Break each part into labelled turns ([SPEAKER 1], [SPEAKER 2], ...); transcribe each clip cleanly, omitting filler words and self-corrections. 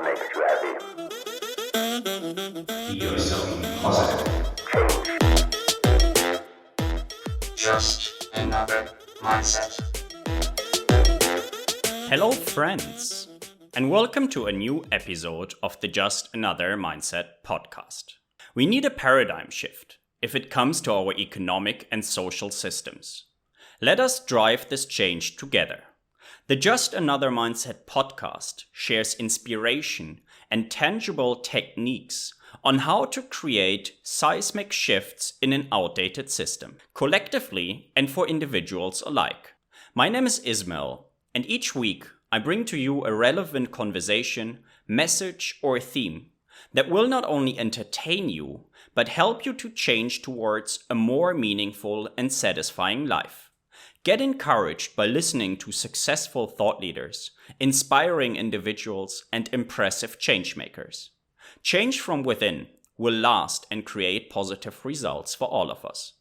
[SPEAKER 1] makes you happy?
[SPEAKER 2] Be yourself, be positive.
[SPEAKER 3] Just another mindset.
[SPEAKER 4] Hello, friends, and welcome to a new episode of the Just Another Mindset podcast. We need a paradigm shift if it comes to our economic and social systems. Let us drive this change together. The Just Another Mindset podcast shares inspiration and tangible techniques on how to create seismic shifts in an outdated system, collectively and for individuals alike. My name is Ismael, and each week I bring to you a relevant conversation, message, or theme that will not only entertain you, but help you to change towards a more meaningful and satisfying life. Get encouraged by listening to successful thought leaders, inspiring individuals, and impressive changemakers. Change from within will last and create positive results for all of us.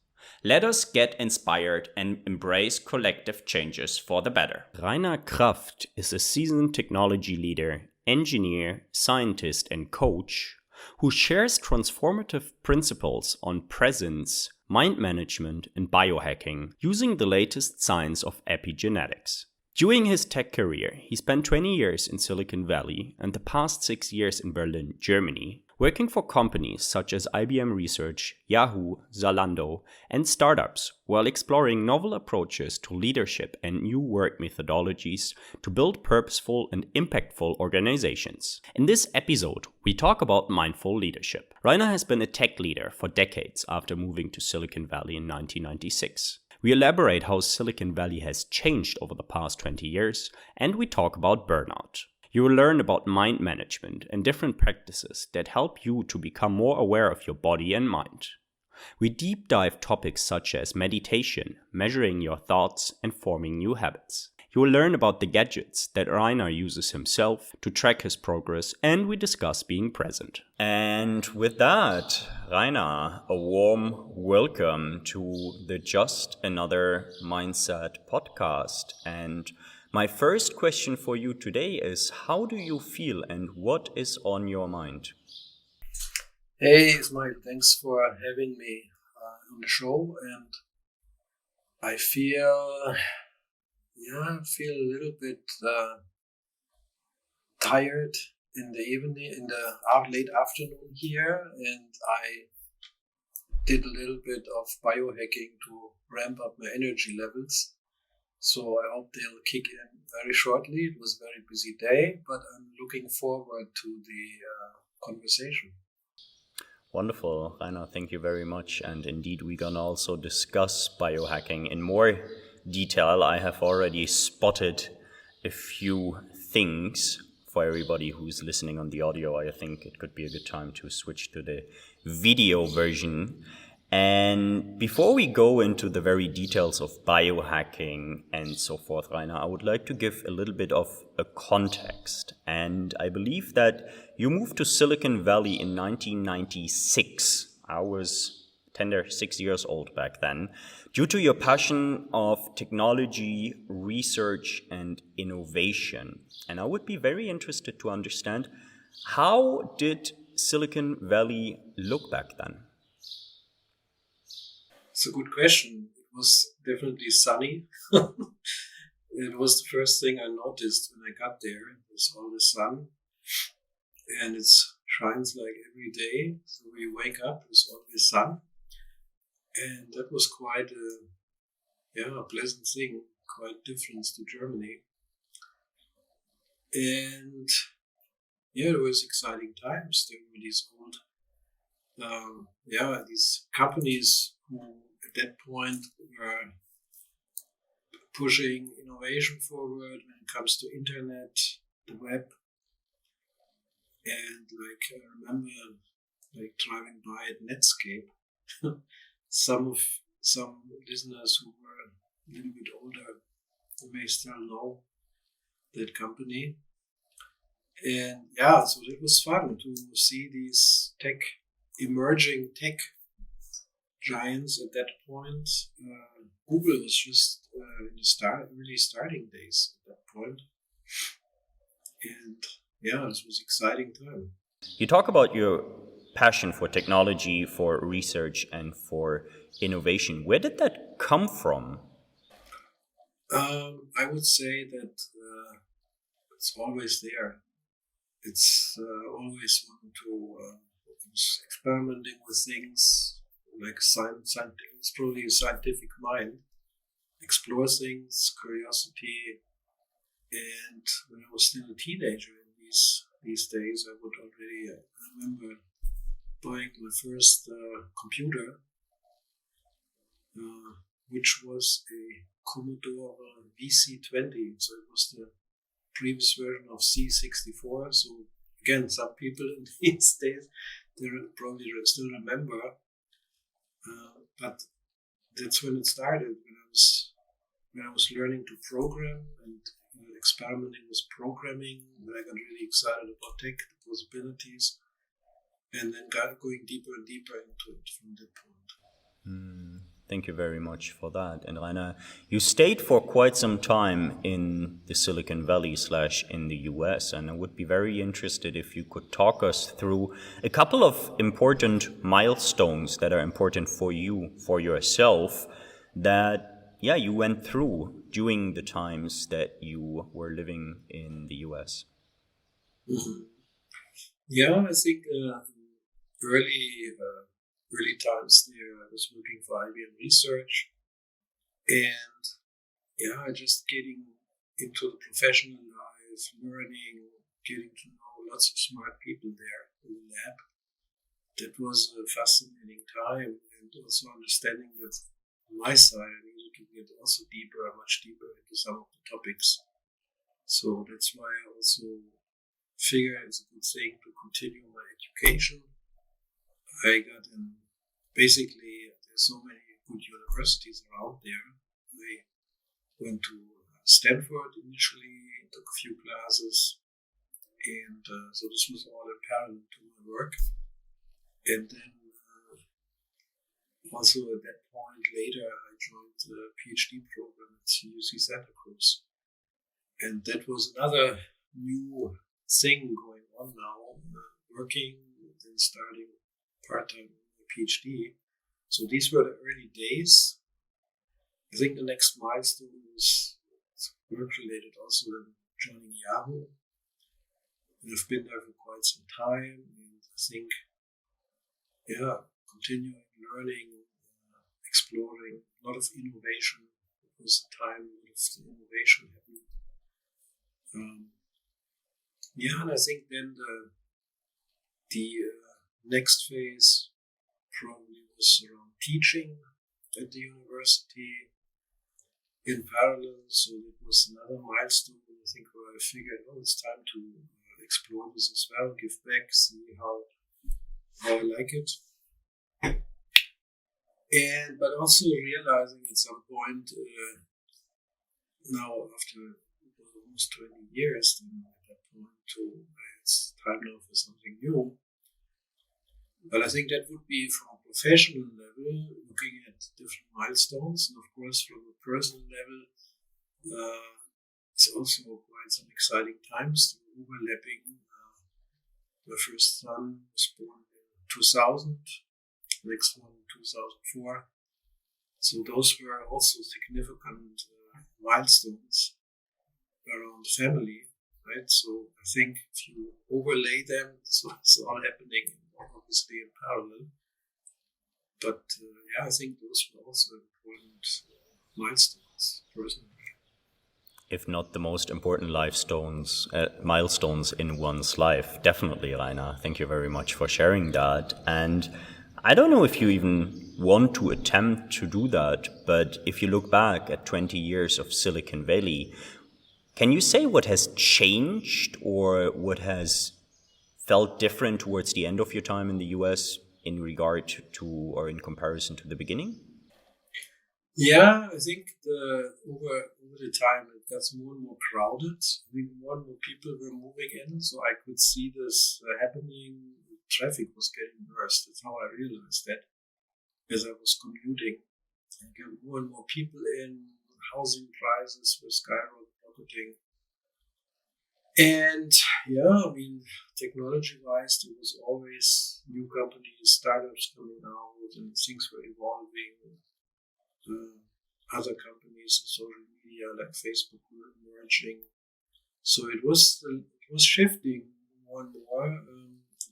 [SPEAKER 4] Let us get inspired and embrace collective changes for the better. Reiner Kraft is a seasoned technology leader, engineer, scientist, and coach who shares transformative principles on presence, mind management, and biohacking using the latest science of epigenetics. During his tech career, he spent 20 years in Silicon Valley and the past 6 years in Berlin, Germany, working for companies such as IBM Research, Yahoo, Zalando, and startups while exploring novel approaches to leadership and new work methodologies to build purposeful and impactful organizations. In this episode, we talk about mindful leadership. Reiner has been a tech leader for decades after moving to Silicon Valley in 1996. We elaborate how Silicon Valley has changed over the past 20 years, and we talk about burnout. You will learn about mind management and different practices that help you to become more aware of your body and mind. We deep dive topics such as meditation, measuring your thoughts, and forming new habits. You will learn about the gadgets that Reiner uses himself to track his progress, and we discuss being present. And with that, Reiner, a warm welcome to the Just Another Mindset podcast. And my first question for you today is, how do you feel and what is on your mind?
[SPEAKER 5] Hey Ismael, thanks for having me on the show. And I feel a little bit tired in the evening, in the late afternoon here, and I did a little bit of biohacking to ramp up my energy levels. So I hope they'll kick in very shortly. It was a very busy day, but I'm looking forward to the conversation.
[SPEAKER 4] Wonderful, Reiner, thank you very much. And indeed, we're going to also discuss biohacking in more detail. I have already spotted a few things for everybody who's listening on the audio. I think it could be a good time to switch to the video version. And before we go into the very details of biohacking and so forth, Reiner, I would like to give a little bit of a context. And I believe that you moved to Silicon Valley in 1996. I was 6 years old back then, due to your passion of technology, research, and innovation. And I would be very interested to understand, how did Silicon Valley look back then?
[SPEAKER 5] It's a good question. It was definitely sunny. It was the first thing I noticed when I got there. It was all the sun, and it shines like every day. So we wake up, there's always sun. And that was quite a pleasant thing, quite different to Germany. And there was exciting times. There were these old, these companies who at that point were pushing innovation forward when it comes to internet, the web. And I remember driving by at Netscape. Some listeners who were a little bit older may still know that company. And so it was fun to see these emerging tech giants at that point. Google was just in the early starting days at that point. And yeah, this was exciting time.
[SPEAKER 4] You talk about your passion for technology, for research, and for innovation. Where did that come from?
[SPEAKER 5] I would say that it's always there. It's always want to experimenting with things like science. It's probably a scientific mind. Explore things, curiosity, and when I was still a teenager in these days, I would already remember buying my first computer, which was a Commodore VC20. So it was the previous version of C64. So again, some people in these days they probably still remember, but that's when it started. When I was learning to program and experimenting with programming, when I got really excited about tech, the possibilities, and then going deeper and deeper into it from that point.
[SPEAKER 4] Thank you very much for that. And Reiner, you stayed for quite some time in the Silicon Valley / in the US, and I would be very interested if you could talk us through a couple of important milestones that are important for you, for yourself, that you went through during the times that you were living in the US.
[SPEAKER 5] Mm-hmm. Yeah, I think early times there, I was working for IBM Research, and just getting into the professional life, learning, getting to know lots of smart people there in the lab. That was a fascinating time, and also understanding that on my side, I needed to get also much deeper into some of the topics. So that's why I also figure it's a good thing to continue my education. I got in, basically, there's so many good universities around there. I went to Stanford initially, took a few classes, and so this was all in parallel to my work. And then also at that point later, I joined the PhD program at UC Santa Cruz. And that was another new thing going on now, working, then starting part-time PhD. So these were the early days. I think the next milestone was work-related also, then joining Yahoo. And I've been there for quite some time, and I think, continuing learning, exploring, a lot of innovation. It was a time of innovation happening. And I think then the next phase probably was around teaching at the university in parallel. So it was another milestone, I think, where I figured, it's time to explore this as well, give back, see how I like it. But also realizing at some point, now after almost 20 years, then at that point it's time now for something new. But I think that would be from a professional level, looking at different milestones, and of course from a personal level, it's also quite some exciting times, overlapping. My first son was born in 2000, next one in 2004. So those were also significant milestones around family, right? So I think if you overlay them, so it's all happening obviously in parallel. But I think those were also important milestones personally.
[SPEAKER 4] If not the most important milestones in one's life. Definitely, Reiner. Thank you very much for sharing that. And I don't know if you even want to attempt to do that, but if you look back at 20 years of Silicon Valley, can you say what has changed or what has felt different towards the end of your time in the US in regard to or in comparison to the beginning?
[SPEAKER 5] Yeah, I think over the time it got more and more crowded. I think more and more people were moving in, so I could see this happening. Traffic was getting worse. That's how I realized that as I was commuting. I got more and more people in. Housing prices were skyrocketing. And yeah, I mean, technology-wise, there was always new companies, startups coming out, and things were evolving. Other companies in social media like Facebook were emerging. So it was shifting more and more,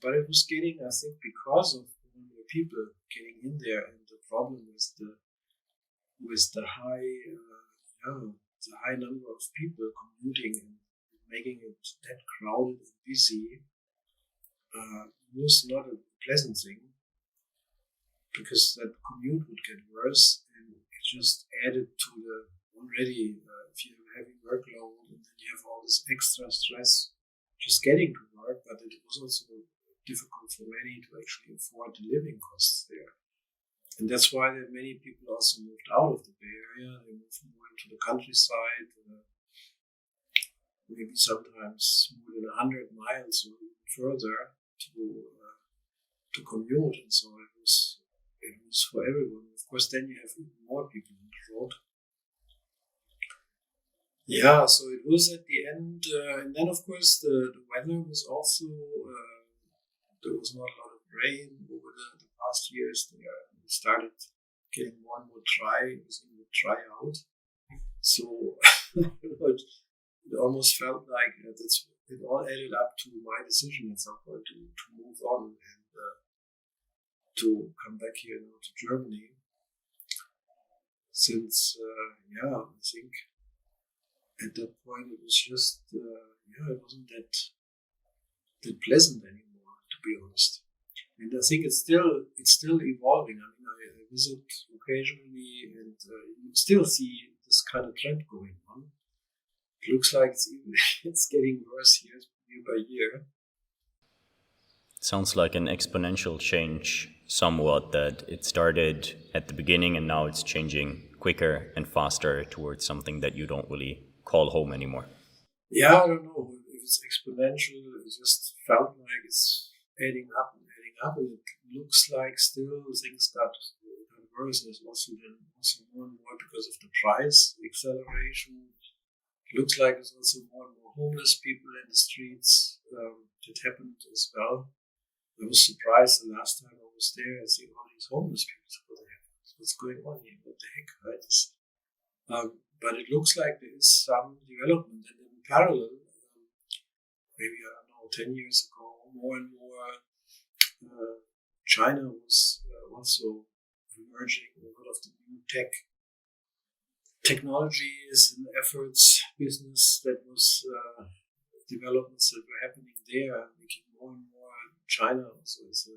[SPEAKER 5] but it was getting, I think, because of more people getting in there, and the problem with the high number of people commuting and making it that crowded and busy was not a pleasant thing, because that commute would get worse, and it just added to the already if you have a heavy workload and then you have all this extra stress just getting to work, but it was also difficult for many to actually afford the living costs there. And that's why that many people also moved out of the Bay Area. They moved more into the countryside, maybe sometimes more than 100 miles or even further to commute. And so it was for everyone. Of course, then you have even more people on the road. Yeah, so it was at the end, and then of course the weather was also, there was not a lot of rain over the past years. It started getting more and more dry. It was going to dry out. So it almost felt like it all added up to my decision at some point to move on and to come back here now to Germany. Since, I think at that point it was just, it wasn't that pleasant anymore, to be honest. And I think it's still evolving. I mean, I visit occasionally, and you still see this kind of trend going on. It looks like it's getting worse year by year.
[SPEAKER 4] Sounds like an exponential change, somewhat, that it started at the beginning and now it's changing quicker and faster towards something that you don't really call home anymore.
[SPEAKER 5] Yeah, I don't know if it's exponential. It just felt like it's adding up, and it looks like still things got worse. There's also more and more because of the price acceleration. It looks like there's also more and more homeless people in the streets. That happened as well. I was surprised the last time I was there and seeing all these homeless people. What's going on here? What the heck, right? But it looks like there is some development, and in parallel, maybe, I don't know, 10 years ago, more and more, China was also emerging a lot of the new technologies and efforts, business that was developments that were happening there, making more and more China also is a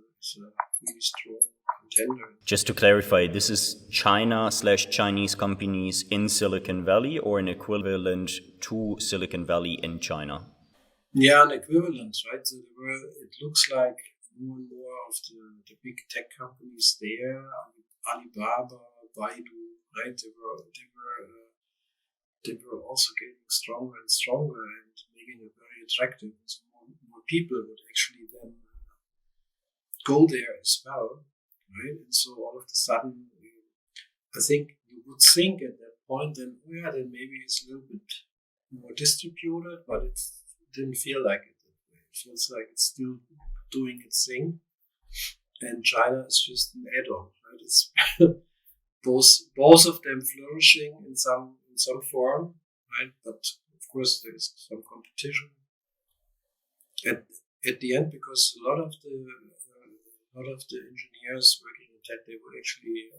[SPEAKER 5] really strong contender.
[SPEAKER 4] Just to clarify, this is China/Chinese companies in Silicon Valley, or an equivalent to Silicon Valley in China?
[SPEAKER 5] Yeah, an equivalent, right? So it looks like more and more of the big tech companies there, Alibaba, Baidu, right? They were also getting stronger and stronger and making it very attractive. So more people would actually then go there as well, right? And so all of a sudden, I think you would think at that point, then maybe it's a little bit more distributed, but it didn't feel like it that way. It feels like it's still doing its thing, and China is just an add-on, right? It's both of them flourishing in some form, right? But of course, there's some competition at the end, because a lot of the engineers working in tech, they would actually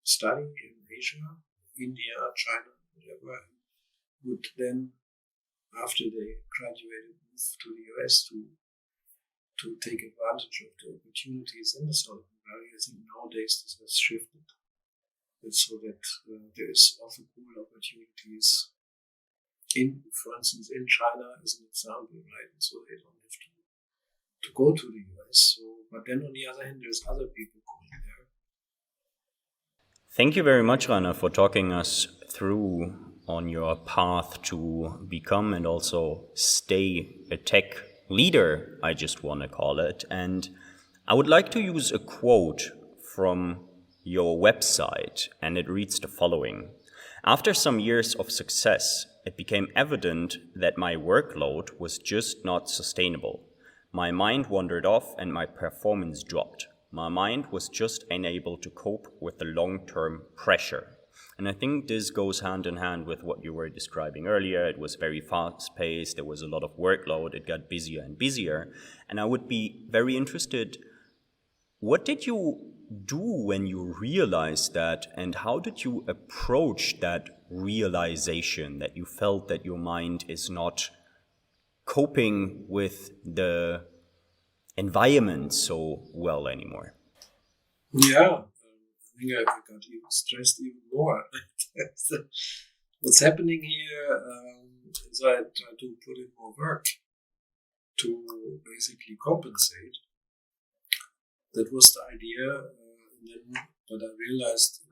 [SPEAKER 5] study in Asia, India, China, whatever, and would then, after they graduated, move to the US to take advantage of the opportunities in the Silicon Valley. I think nowadays this has shifted, and so that there is also cool opportunities for instance, in China as an example, right? And so they don't have to go to the US. So, but then on the other hand, there's other people going there.
[SPEAKER 4] Thank you very much, Reiner, for talking us through on your path to become and also stay a tech leader, I just want to call it. And I would like to use a quote from your website, and it reads the following. After some years of success, it became evident that my workload was just not sustainable. My mind wandered off and my performance dropped. My mind was just unable to cope with the long-term pressure. And I think this goes hand in hand with what you were describing earlier. It was very fast-paced, there was a lot of workload, it got busier and busier. And I would be very interested, what did you do when you realized that, and how did you approach that realization that you felt that your mind is not coping with the environment so well anymore?
[SPEAKER 5] Yeah, I think I got even stressed even more. What's happening here is I try to put in more work to basically compensate. That was the idea, but I realized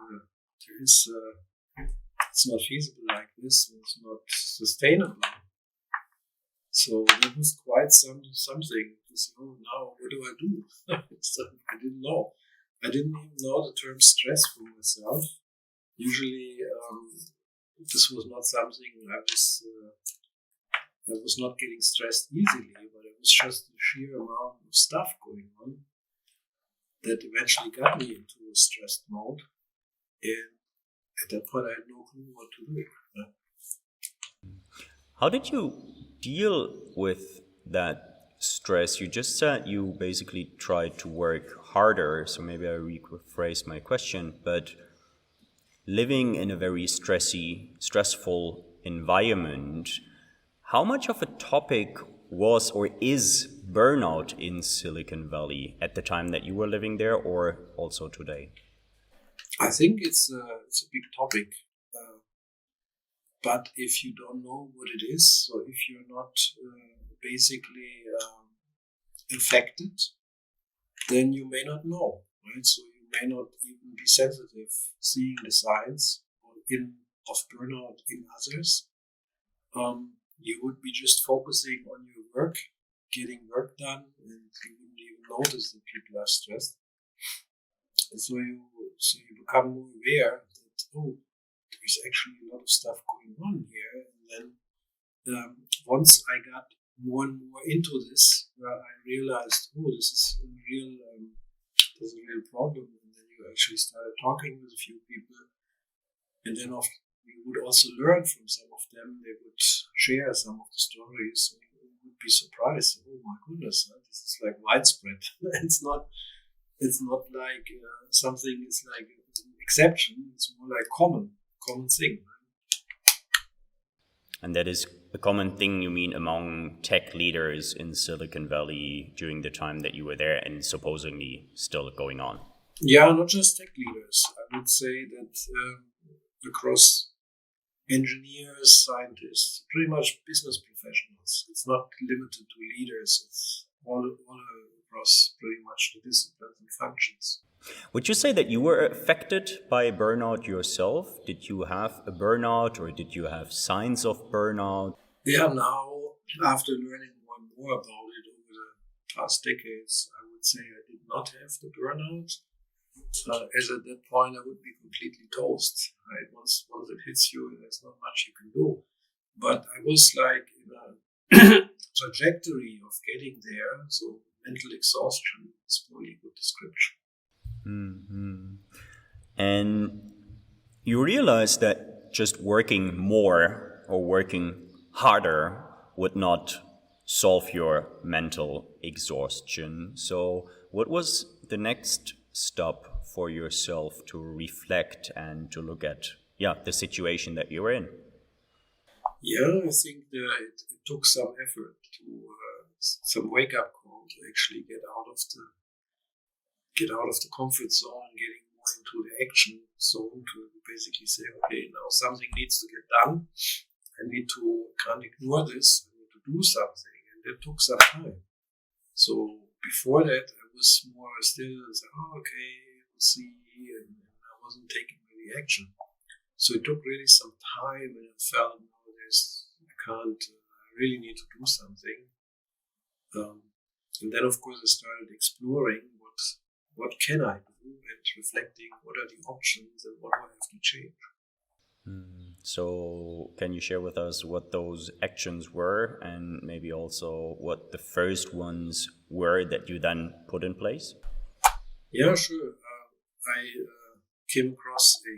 [SPEAKER 5] it's not feasible like this. It's not sustainable. So that was quite something. To say, oh, now what do I do? So I didn't know. I didn't even know the term stress for myself. Usually, this was not something I was not getting stressed easily, but it was just the sheer amount of stuff going on that eventually got me into a stressed mode. And at that point, I had no clue what to do.
[SPEAKER 4] How did you deal with that stress? You just said you basically tried to work harder, so maybe I rephrase my question, but living in a very stressful environment, how much of a topic was or is burnout in Silicon Valley at the time that you were living there, or also today?
[SPEAKER 5] I think it's a big topic. But if you don't know what it is, so if you're not basically affected, then you may not know, right? So you may not even be sensitive, seeing the signs of burnout in others. You would be just focusing on your work, getting work done, and you wouldn't even notice that people are stressed. And so you become more aware that, oh, there's actually a lot of stuff going on here. And then once I got more and more into this, I realized, oh, this is a real problem. And then you actually started talking with a few people, and then you would also learn from some of them. They would share some of the stories, and you would be surprised. Oh my goodness, this is like widespread. It's not like something is like an exception. It's more like common thing.
[SPEAKER 4] And that is a common thing, you mean, among tech leaders in Silicon Valley during the time that you were there and supposedly still going on?
[SPEAKER 5] Yeah, not just tech leaders. I would say that across engineers, scientists, pretty much business professionals. It's not limited to leaders. It's all across pretty much the disciplines and functions.
[SPEAKER 4] Would you say that you were affected by burnout yourself? Did you have a burnout, or did you have signs of burnout?
[SPEAKER 5] Yeah, now, after learning more and more about it over the past decades, I would say I did not have the burnout. As at that point, I would be completely toast. Right? Once it hits you, there's not much you can do. But I was like in a trajectory of getting there. So mental exhaustion is probably a good description.
[SPEAKER 4] Mm-hmm. And you realize that just working more or working harder would not solve your mental exhaustion. So what was the next step for yourself to reflect and to look at the situation that you were in?
[SPEAKER 5] Yeah, I think it took some effort some wake up call to actually get out of the comfort zone and getting more into the action zone to basically say, okay, now something needs to get done. Can't ignore this. I need to do something. And that took some time. So before that, I was more still, okay, we'll see. And I wasn't taking any action. So it took really some time, and I felt, I really need to do something. And then, of course, I started exploring what can I do, and reflecting what are the options and what do I have to change.
[SPEAKER 4] So, can you share with us what those actions were and maybe also what the first ones were that you then put in place?
[SPEAKER 5] Yeah, sure. I came across a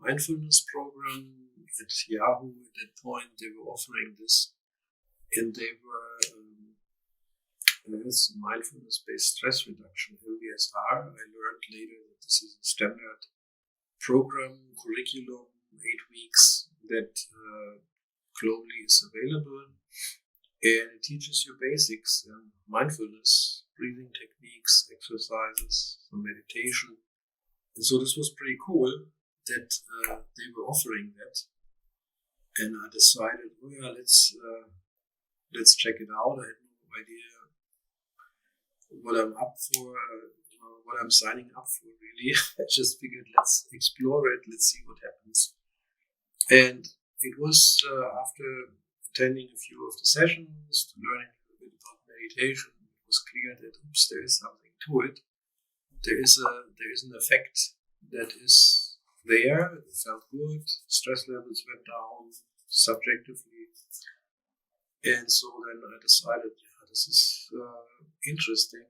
[SPEAKER 5] mindfulness program at Yahoo. At that point, they were offering this, and they were it's mindfulness-based stress reduction, MBSR. I learned later that this is a standard program, curriculum, 8 weeks that globally is available, and it teaches you basics, mindfulness, breathing techniques, exercises, some meditation. And so this was pretty cool that they were offering that, and I decided, oh yeah, let's check it out. I had no idea what I'm up for, what I'm signing up for. Really, I just figured let's explore it, let's see what happens. And it was after attending a few of the sessions, learning a little bit about meditation, it was clear that there is something to it. There is an effect that is there. It felt good. Stress levels went down subjectively, and so then I decided, yeah, this is interesting.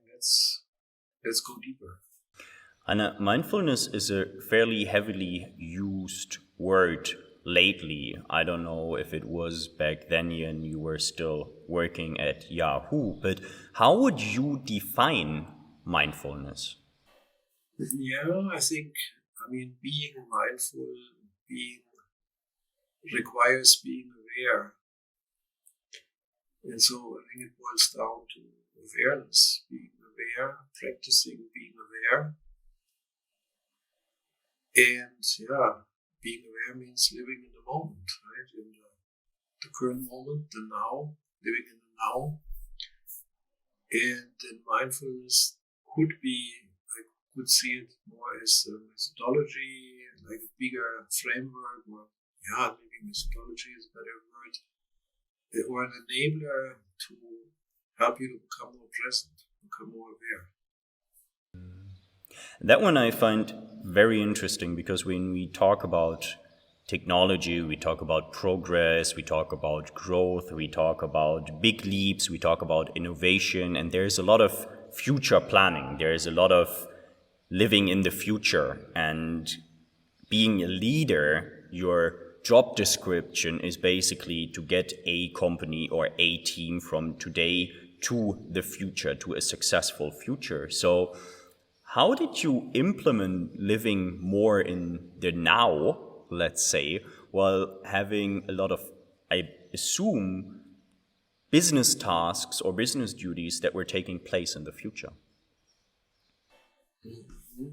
[SPEAKER 5] Let's go deeper.
[SPEAKER 4] And mindfulness is a fairly heavily used word lately. I don't know if it was back then when you were still working at Yahoo, but how would you define mindfulness?
[SPEAKER 5] Yeah, being mindful, being requires being aware. And so I think it boils down to awareness, being aware, practicing being aware. And yeah, being aware means living in the moment, right? In the current moment, the now, living in the now. And then mindfulness could be, I could see it more as a methodology, like a bigger framework, or yeah, maybe methodology is a better word, or an enabler to help you to become more present, become more aware.
[SPEAKER 4] That one I find very interesting because when we talk about technology, we talk about progress, we talk about growth, we talk about big leaps, we talk about innovation, and there's a lot of future planning. There's a lot of living in the future, and being a leader, your job description is basically to get a company or a team from today to the future, to a successful future. So how did you implement living more in the now, let's say, while having a lot of, I assume, business tasks or business duties that were taking place in the future?
[SPEAKER 5] Mm-hmm.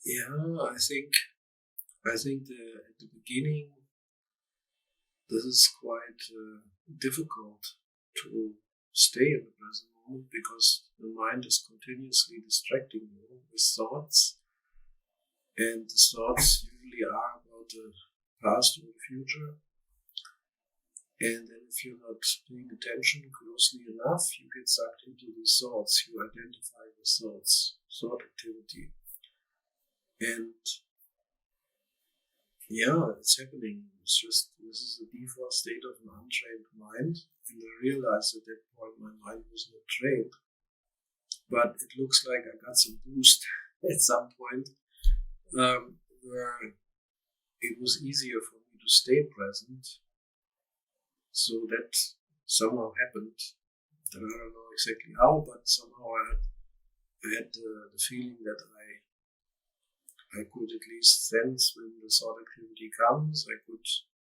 [SPEAKER 5] Yeah, I think at the beginning this is quite difficult to stay in the present moment because the mind is continuously distracting you with thoughts, and the thoughts usually are about the past or the future. And then if you're not paying attention closely enough, you get sucked into these thoughts. You identify with thoughts, thought activity. And yeah, it's happening. It's just, this is the default state of an untrained mind. And I realized at that point my mind was not trained. But it looks like I got some boost at some point where it was easier for me to stay present. So that somehow happened. I don't know exactly how, but somehow I had the feeling that I could at least sense when the thought activity comes. I could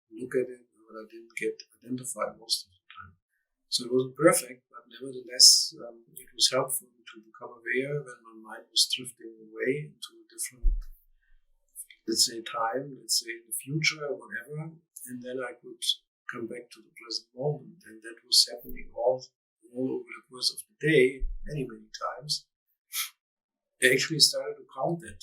[SPEAKER 5] look at it, but I didn't get identified most of the time. So it wasn't perfect, but nevertheless, it was helpful to become aware when my mind was drifting away into a different, let's say, time, let's say in the future or whatever, and then I could come back to the present moment. And that was happening all over the course of the day, many times. I actually started to count that.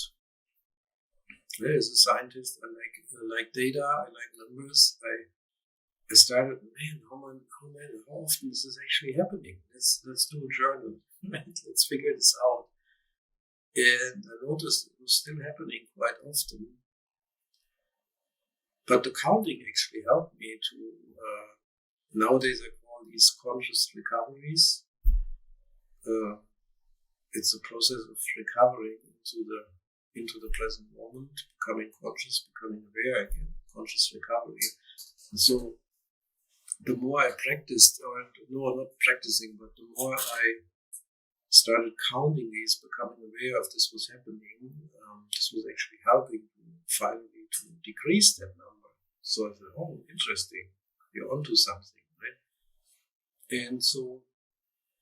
[SPEAKER 5] As a scientist, I like data, I like numbers. I started, man, how often is this actually happening? Let's do a journal. Let's figure this out. And I noticed it was still happening quite often. But the counting actually helped me to, nowadays I call these conscious recoveries. It's a process of recovering into the present moment, becoming conscious, becoming aware again, conscious recovery. And so the more I practiced, or no, not practicing, but the more I started counting these, becoming aware of this was happening, this was actually helping to finally to decrease that number. So I thought, oh, interesting, you're onto something, right? And so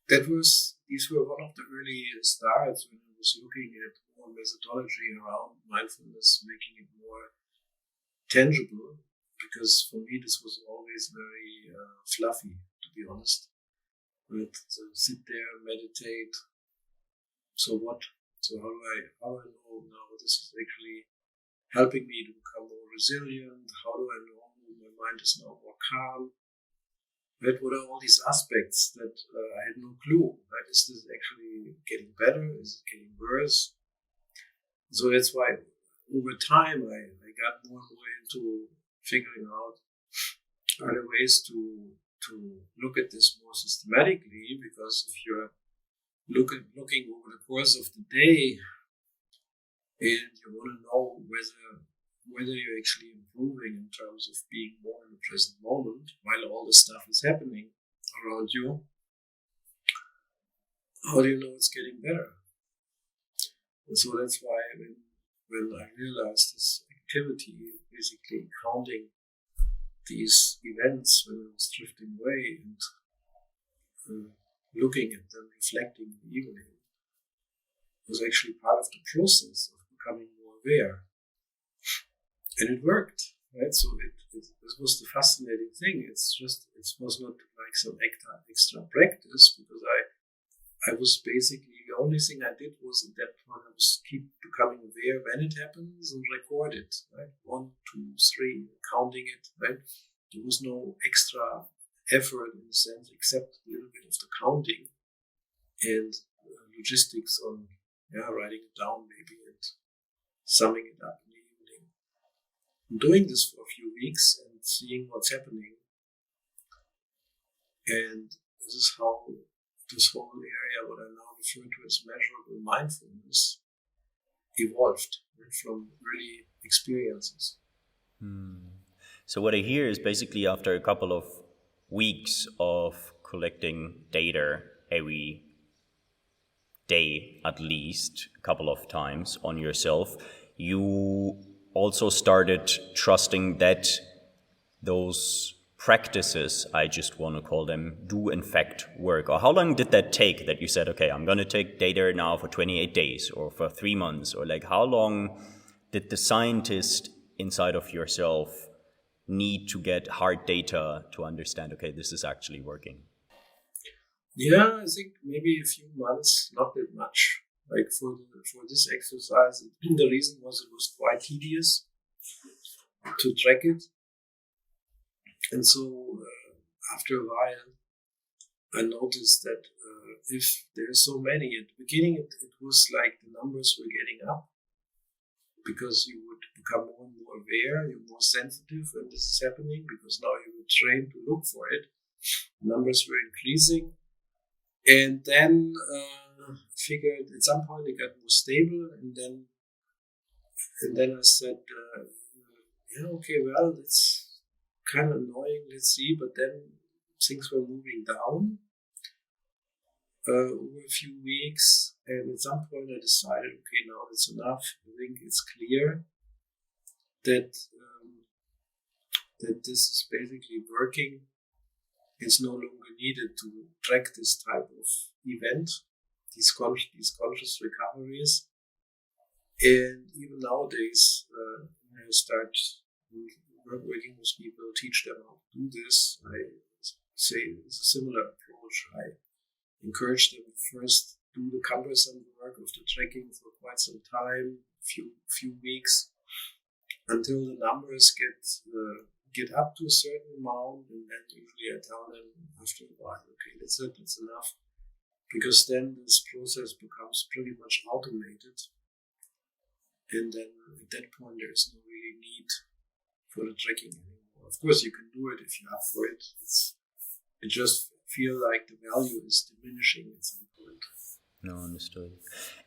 [SPEAKER 5] these were one of the early starts when I was looking at more methodology around mindfulness, making it more tangible, because for me this was always very fluffy, to be honest. But sit there, meditate. So what? So how do I know now this is actually helping me to become more resilient? How do I know my mind is now more calm? Right? What are all these aspects that I had no clue? Right? Is this actually getting better? Is it getting worse? So that's why over time I got more and more into figuring out other ways to look at this more systematically, because if you're looking over the course of the day and you want to know whether you're actually improving in terms of being more in the present moment while all this stuff is happening around you, how do you know it's getting better? And so that's why when I realized this activity, basically counting these events when I was drifting away and looking at them, reflecting in the evening, was actually part of the process of becoming more aware. And it worked, right? So this was the fascinating thing. It was not like some extra practice, because I was basically, the only thing I did was at that point I was keep becoming aware when it happens and record it, right? 1, 2, 3, counting it, right? There was no extra effort in a sense, except a little bit of the counting and logistics on writing it down maybe and summing it up in the evening. I'm doing this for a few weeks and seeing what's happening. And this is how this whole area, what I now refer to as measurable mindfulness, evolved, right, from early experiences.
[SPEAKER 4] So what I hear is basically after a couple of weeks of collecting data every day, at least a couple of times on yourself, you also started trusting that those practices, I just want to call them, do in fact work? Or how long did that take that you said, okay, I'm going to take data now for 28 days or for 3 months? Or like, how long did the scientist inside of yourself need to get hard data to understand, okay, this is actually working?
[SPEAKER 5] Yeah, I think maybe a few months, not that much. Like for this exercise, the reason was it was quite tedious to track it. And so after a while, I noticed that if there's so many, at the beginning it was like the numbers were getting up, because you would become more and more aware, you're more sensitive when this is happening, because now you were trained to look for it. Numbers were increasing. And then figured at some point it got more stable, and then I said, okay, well, that's kind of annoying, let's see. But then things were moving down over a few weeks, and at some point I decided, okay, now it's enough. I think it's clear that that this is basically working. It's no longer needed to track this type of event, these conscious recoveries. And even nowadays, when I start working with people, teach them how to do this, I say it's a similar approach. I encourage them to first do the cumbersome work of the tracking for quite some time, few weeks, until the numbers get up to a certain amount, and then usually I tell them after a while, okay, that's it, that's enough, because then this process becomes pretty much automated, and then at that point there is no really need for the tracking anymore. Of course, you can do it if you're up for it. It just feel like the value is diminishing at some point.
[SPEAKER 4] No, understood.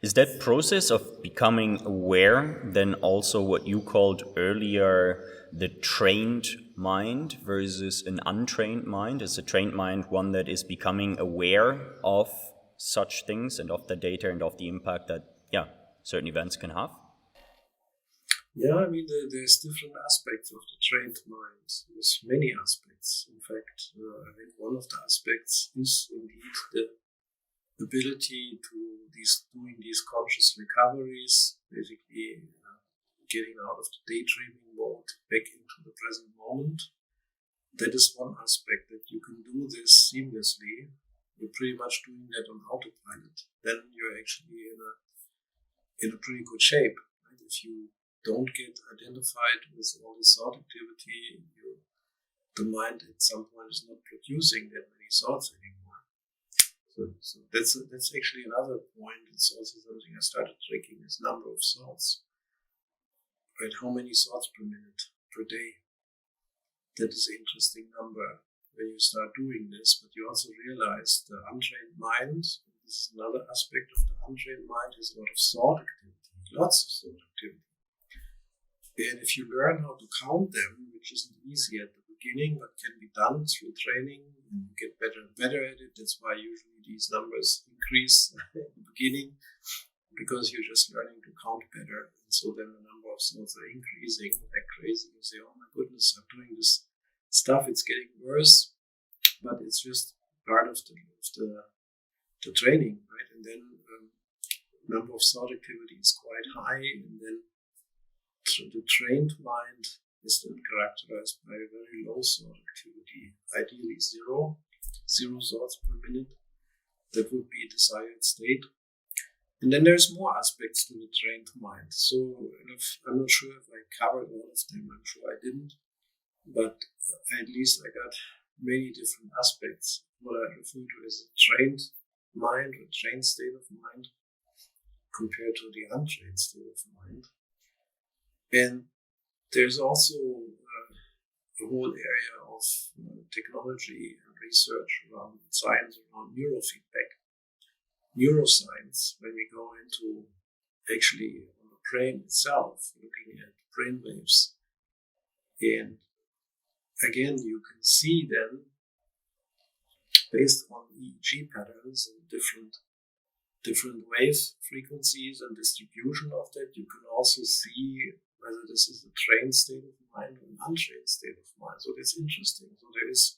[SPEAKER 4] Is that process of becoming aware then also what you called earlier the trained mind versus an untrained mind? Is a trained mind one that is becoming aware of such things and of the data and of the impact that, certain events can have?
[SPEAKER 5] Yeah, I mean, there's different aspects of the trained mind. There's many aspects. In fact, I think one of the aspects is indeed the ability to doing these conscious recoveries, basically getting out of the daydreaming mode back into the present moment. That is one aspect, that you can do this seamlessly. You're pretty much doing that on autopilot. Then you're actually in a pretty good shape. Right? If you don't get identified with all this thought activity, the mind at some point is not producing that many thoughts anymore. So that's actually another point. It's also something I started tracking, is number of thoughts. Right? How many thoughts per minute, per day? That is an interesting number when you start doing this, but you also realize the untrained mind, this is another aspect of the untrained mind, has a lot of thought activity, lots of thought activity. And if you learn how to count them, which isn't easy at the beginning, but can be done through training, and you get better and better at it. That's why usually these numbers increase at the beginning, because you're just learning to count better. And so then the number of thoughts are increasing like crazy. You say, oh my goodness, I'm doing this stuff, it's getting worse, but it's just part of the training, right? And then number of thought activity is quite high, and then the trained mind is then characterized by a very low thought activity, ideally zero thoughts per minute. That would be a desired state. And then there's more aspects to the trained mind. So I'm not sure if I covered all of them. I'm sure I didn't. But at least I got many different aspects. What I refer to as a trained mind or trained state of mind compared to the untrained state of mind. And there's also a whole area of technology and research around science, around neurofeedback, neuroscience, when we go into actually on the brain itself, looking at brain waves. And again, you can see then, based on EEG patterns and different wave frequencies and distribution of that, you can also see whether this is a trained state of mind or an untrained state of mind. So that's interesting. So there's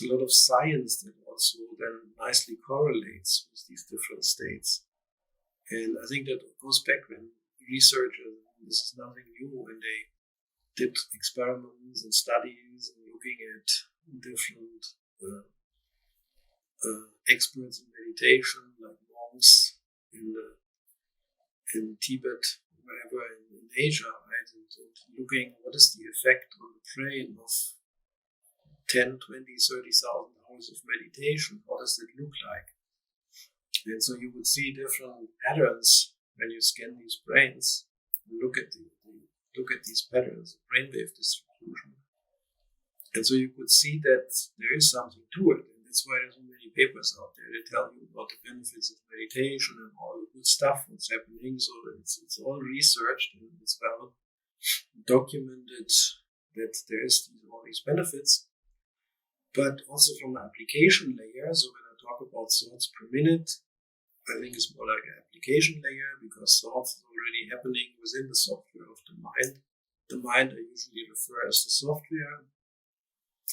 [SPEAKER 5] a lot of science that also then nicely correlates with these different states. And I think that goes back when researchers, this is nothing new, when they did experiments and studies and looking at different experts in meditation, like monks in Tibet, wherever in Asia, right? And looking what is the effect on the brain of 10, 20, 30,000 hours of meditation. How does it look like? And so you would see different patterns when you scan these brains and look at these patterns of brainwave distribution. And so you could see that there is something to it. And that's why there's so many papers out there that tell you about the benefits of meditation and all the good stuff that's happening. So it's all researched and it's well documented that there is all these benefits. But also from the application layer, so when I talk about thoughts per minute, I think it's more like an application layer, because thoughts is already happening within the software of the mind. The mind I usually refer as the software.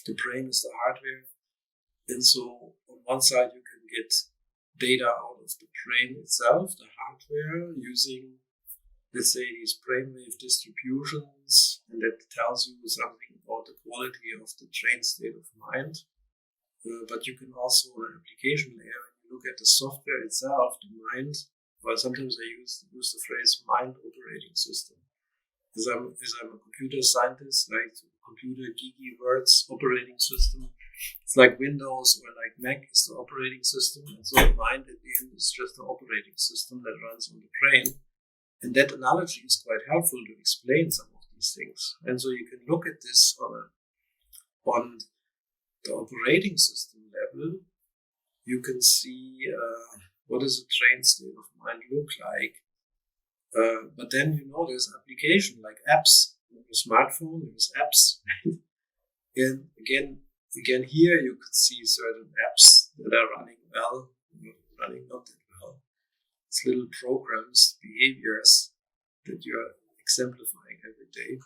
[SPEAKER 5] The brain is the hardware. And so on one side you can get data out of the brain itself, the hardware, using, let's say, these brainwave distributions, and that tells you something about the quality of the trained state of mind. But you can also, on an application layer, when you look at the software itself, the mind, well, sometimes I use the phrase mind operating system. As I'm a computer scientist, like computer geeky words, operating system. It's like Windows or like Mac is the operating system. And so the mind at the end is just the operating system that runs on the brain. And that analogy is quite helpful to explain some of these things. And so you can look at this on the operating system level. You can see what does a trained state of mind look like. But then, there's application like apps. On your smartphone, there's apps. And again, here you could see certain apps that are running well, running not that well. It's little programs, behaviors that you're exemplifying every day.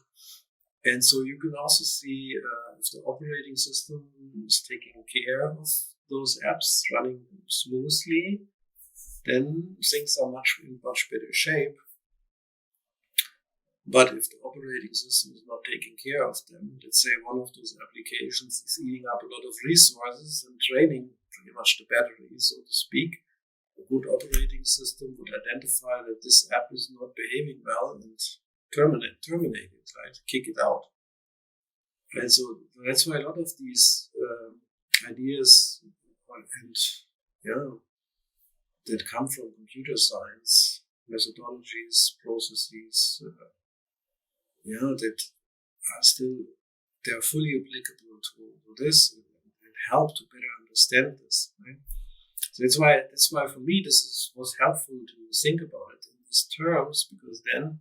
[SPEAKER 5] And so you can also see if the operating system is taking care of those apps running smoothly, then things are in much better shape. But if the operating system is not taking care of them, let's say one of those applications is eating up a lot of resources and draining pretty much the battery, so to speak, a good operating system would identify that this app is not behaving well and terminate it, right? Kick it out. And so that's why a lot of these ideas that come from computer science, methodologies, processes, that are still, they're fully applicable to this and help to better understand this, right? So that's why for me this was helpful to think about it in these terms, because then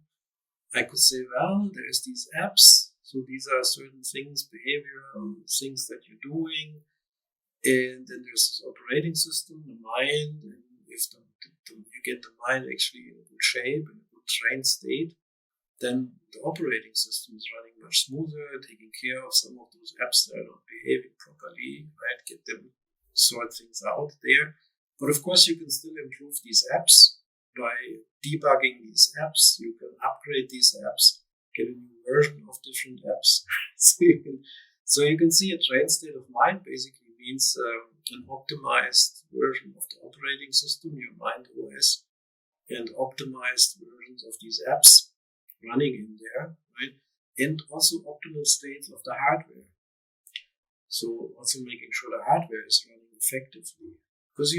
[SPEAKER 5] I could say, well, there's these apps, so these are certain things, behavioral things that you're doing, and then there's this operating system, the mind, and if you get the mind actually in a good shape, in a good trained state, then the operating system is running much smoother, taking care of some of those apps that are not behaving properly, right? Get them, sort things out there. But of course, you can still improve these apps by debugging these apps. You can upgrade these apps, get a new version of different apps. so you can see a trained state of mind basically means an optimized version of the operating system, your mind OS, and optimized versions of these apps running in there, right? And also optimal states of the hardware. So also making sure the hardware is running effectively. Because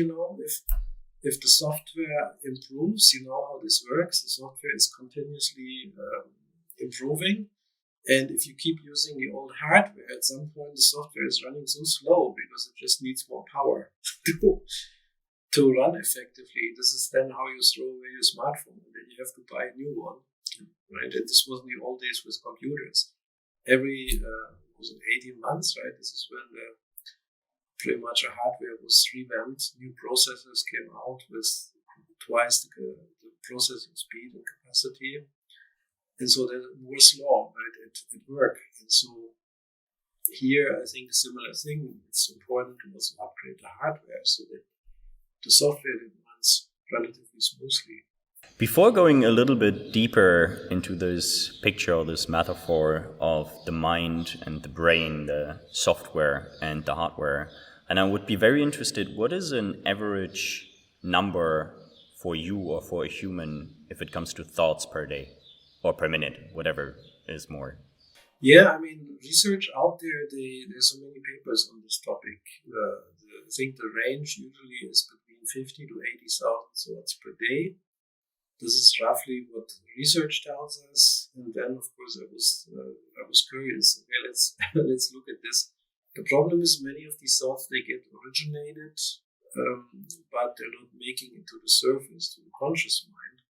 [SPEAKER 5] if the software improves, how this works, the software is continuously improving. And if you keep using the old hardware, at some point the software is running so slow because it just needs more power to run effectively. This is then how you throw away your smartphone, and then you have to buy a new one. Right, and this was in the old days with computers. Every 18 months, right? This is when pretty much a hardware was revamped. New processors came out with twice the processing speed and capacity, and so there's more law, right? It worked, and so here I think a similar thing. It's important to also upgrade the hardware so that the software runs relatively smoothly.
[SPEAKER 4] Before going a little bit deeper into this picture or this metaphor of the mind and the brain, the software and the hardware, and I would be very interested, what is an average number for you or for a human if it comes to thoughts per day or per minute, whatever is more?
[SPEAKER 5] Yeah, I mean, research out there, there's so many papers on this topic. I think the range usually is between 50 to 80,000 thoughts per day. This is roughly what research tells us, and then of course I was curious. Okay, let's look at this. The problem is many of these thoughts, they get originated, but they're not making it to the surface, to the conscious mind,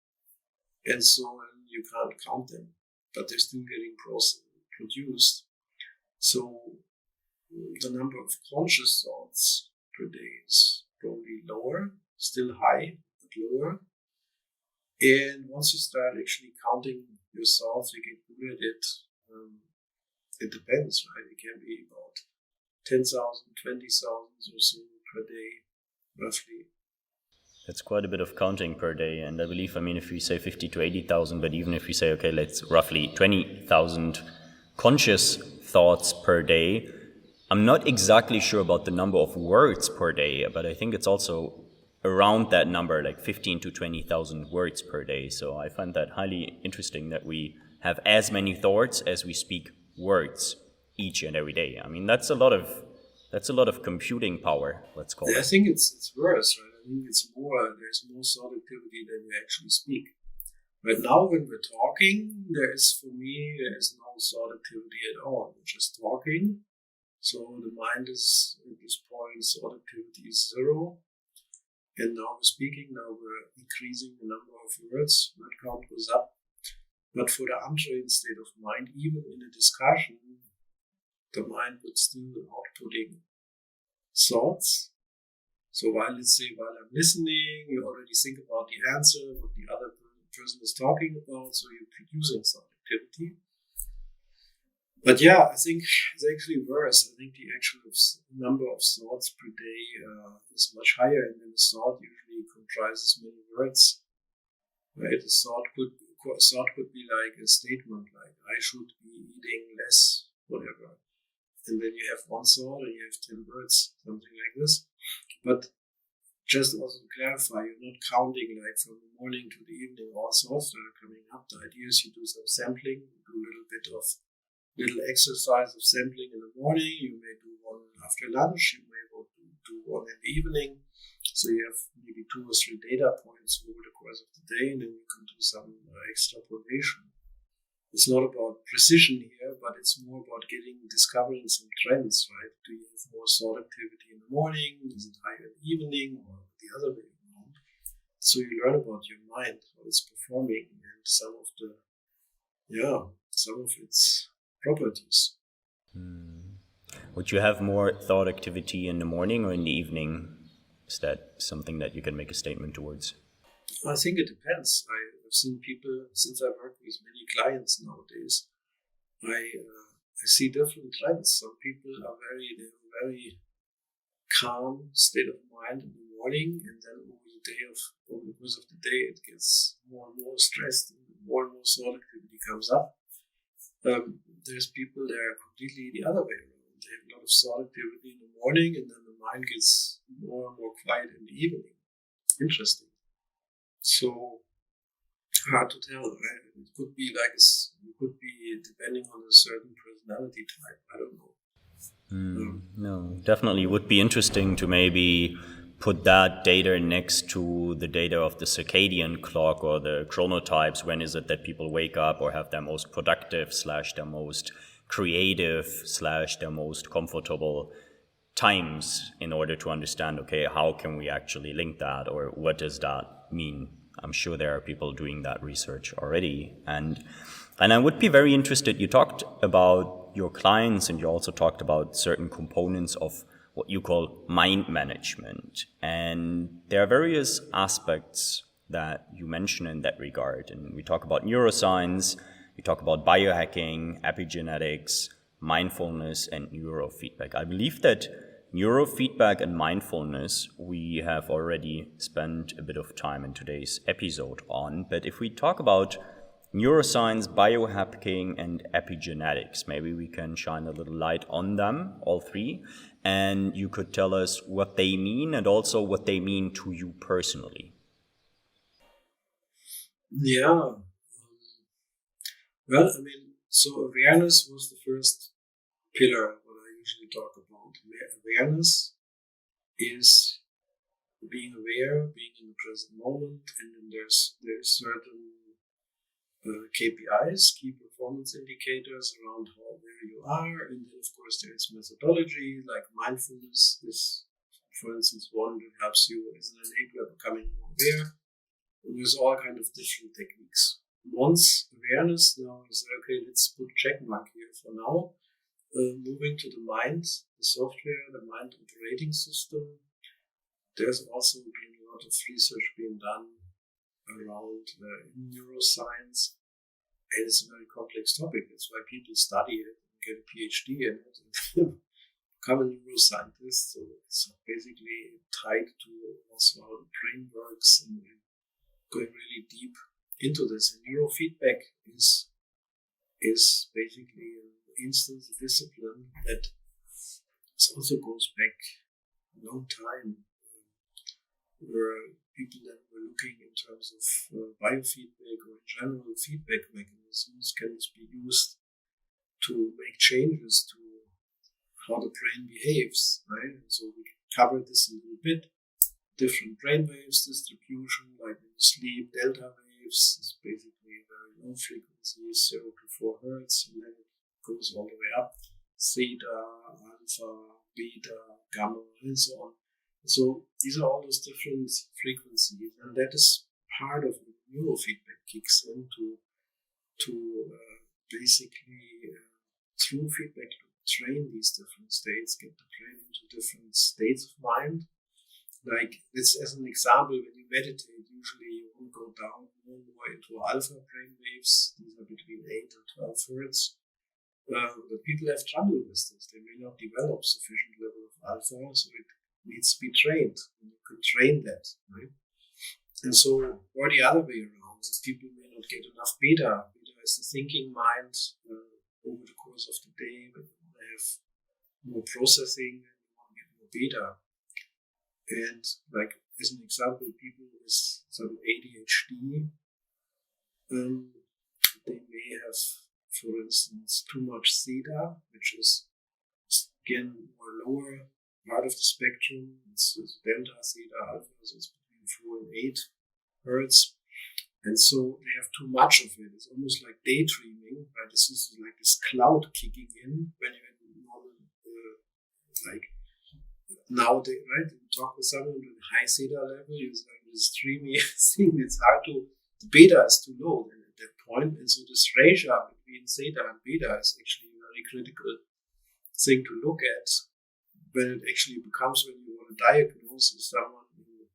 [SPEAKER 5] and so you can't count them, but they're still getting produced. So the number of conscious thoughts per day is probably lower, still high, but lower. And once you start actually counting your thoughts, you get good at it. It depends, right? It can be about 10,000, 20,000 or so per day, roughly.
[SPEAKER 4] That's quite a bit of counting per day. And I believe, if we say 50 to 80,000, but even if we say, okay, let's roughly 20,000 conscious thoughts per day, I'm not exactly sure about the number of words per day, but I think it's also around that number, like 15 to 20,000 words per day. So I find that highly interesting that we have as many thoughts as we speak words each and every day. That's a lot of computing power, let's call it.
[SPEAKER 5] I think it's worse, right? I think there's more thought activity than you actually speak. Right now, when we're talking, there is no thought activity at all. We're just talking. So the mind is, at this point, thought activity is 0. And now we're speaking, now we're increasing the number of words, word count goes up. But for the untrained state of mind, even in a discussion, the mind would still outputting thoughts. So while I'm listening, you already think about the answer, what the other person is talking about, so you're producing thought activity. But yeah, I think it's actually worse. I think the actual number of thoughts per day is much higher, and then a thought usually comprises many words. Right? A thought could be like a statement, like I should be eating less, whatever. And then you have one thought and you have 10 words, something like this. But just also to clarify, you're not counting like from the morning to the evening all thoughts that are coming up. The idea is you do some sampling, you do a little exercise of sampling in the morning. You may do one after lunch. You may do one in the evening. So you have maybe 2 or 3 data points over the course of the day, and then you can do some extrapolation. It's not about precision here, but it's more about discovering some trends, right? Do you have more thought activity in the morning? Is it higher in the evening, or the other way around? So you learn about your mind, how it's performing, and some of its properties.
[SPEAKER 4] Would you have more thought activity in the morning or in the evening? Is that something that you can make a statement towards?
[SPEAKER 5] I think it depends. I've seen people, since I work with many clients nowadays, I see different trends. Some people they have a very calm state of mind in the morning, and then over the course of the day, it gets more and more stressed, and more thought activity comes up. There's people that are completely the other way around. They have a lot of thought activity in the morning, and then the mind gets more and more quiet in the evening. Interesting. So hard to tell. Right? It could be depending on a certain personality type. I don't know.
[SPEAKER 4] No, definitely would be interesting to maybe put that data next to the data of the circadian clock or the chronotypes. When is it that people wake up or have their most productive / their most creative / their most comfortable times, in order to understand, okay, how can we actually link that, or what does that mean? I'm sure there are people doing that research already. And I would be very interested, you talked about your clients and you also talked about certain components of what you call mind management. And there are various aspects that you mention in that regard. And we talk about neuroscience, we talk about biohacking, epigenetics, mindfulness, and neurofeedback. I believe that neurofeedback and mindfulness we have already spent a bit of time in today's episode on. But if we talk about neuroscience, biohacking, and epigenetics, maybe we can shine a little light on them, all three, and you could tell us what they mean and also what they mean to you personally.
[SPEAKER 5] Yeah. Well, so awareness was the first pillar what I usually talk about. Awareness is being aware, being in the present moment, and then there's certain KPIs, key performance indicators around where you are, and then of course there is methodology like mindfulness is, for instance, one that helps you as an enabler becoming more aware. And there's all kind of different techniques. Once awareness now is okay, let's put check mark here for now. Moving to the mind, the software, the mind operating system. There's also been a lot of research being done around neuroscience, and it's a very complex topic. That's why people study it and get a PhD in it and become a neuroscientist. So it's basically tied to also how the brain works and going really deep into this. And neurofeedback is basically an instance of discipline that also goes back a long time, where people that were looking in terms of biofeedback or in general feedback mechanisms can be used to make changes to how the brain behaves, right? And so we covered this a little bit. Different brain waves distribution, like when you sleep, delta waves is basically very low frequency, 0 to 4 hertz, and then it goes all the way up, theta, alpha, beta, gamma, and so on. So these are all those different frequencies, and that is part of the neurofeedback kicks in to basically through feedback train these different states, get the brain into different states of mind. Like this, as an example, when you meditate, usually you won't go down more into alpha brain waves. These are between 8 and 12 hertz. But people have trouble with this. They may not develop sufficient level of alpha, so it needs to be trained. And you can train that, right? And so, or the other way around, people may not get enough beta. Beta is the thinking mind over the course of the day. When you want to have more processing, and you want to get more beta. And like as an example, people with some ADHD, they may have, for instance, too much theta, which is again more lower part of the spectrum. It's delta, theta, alpha, so it's between 4 and 8 hertz. And so they have too much of it. It's almost like daydreaming, right? This is like this cloud kicking in when you're in normal, like nowadays, right? You talk with someone with high theta level, it's like this dreamy thing. It's hard to, the beta is too low then at that point. And so this ratio between theta and beta is actually a very critical thing to look at when it actually becomes, when you want to diagnose someone who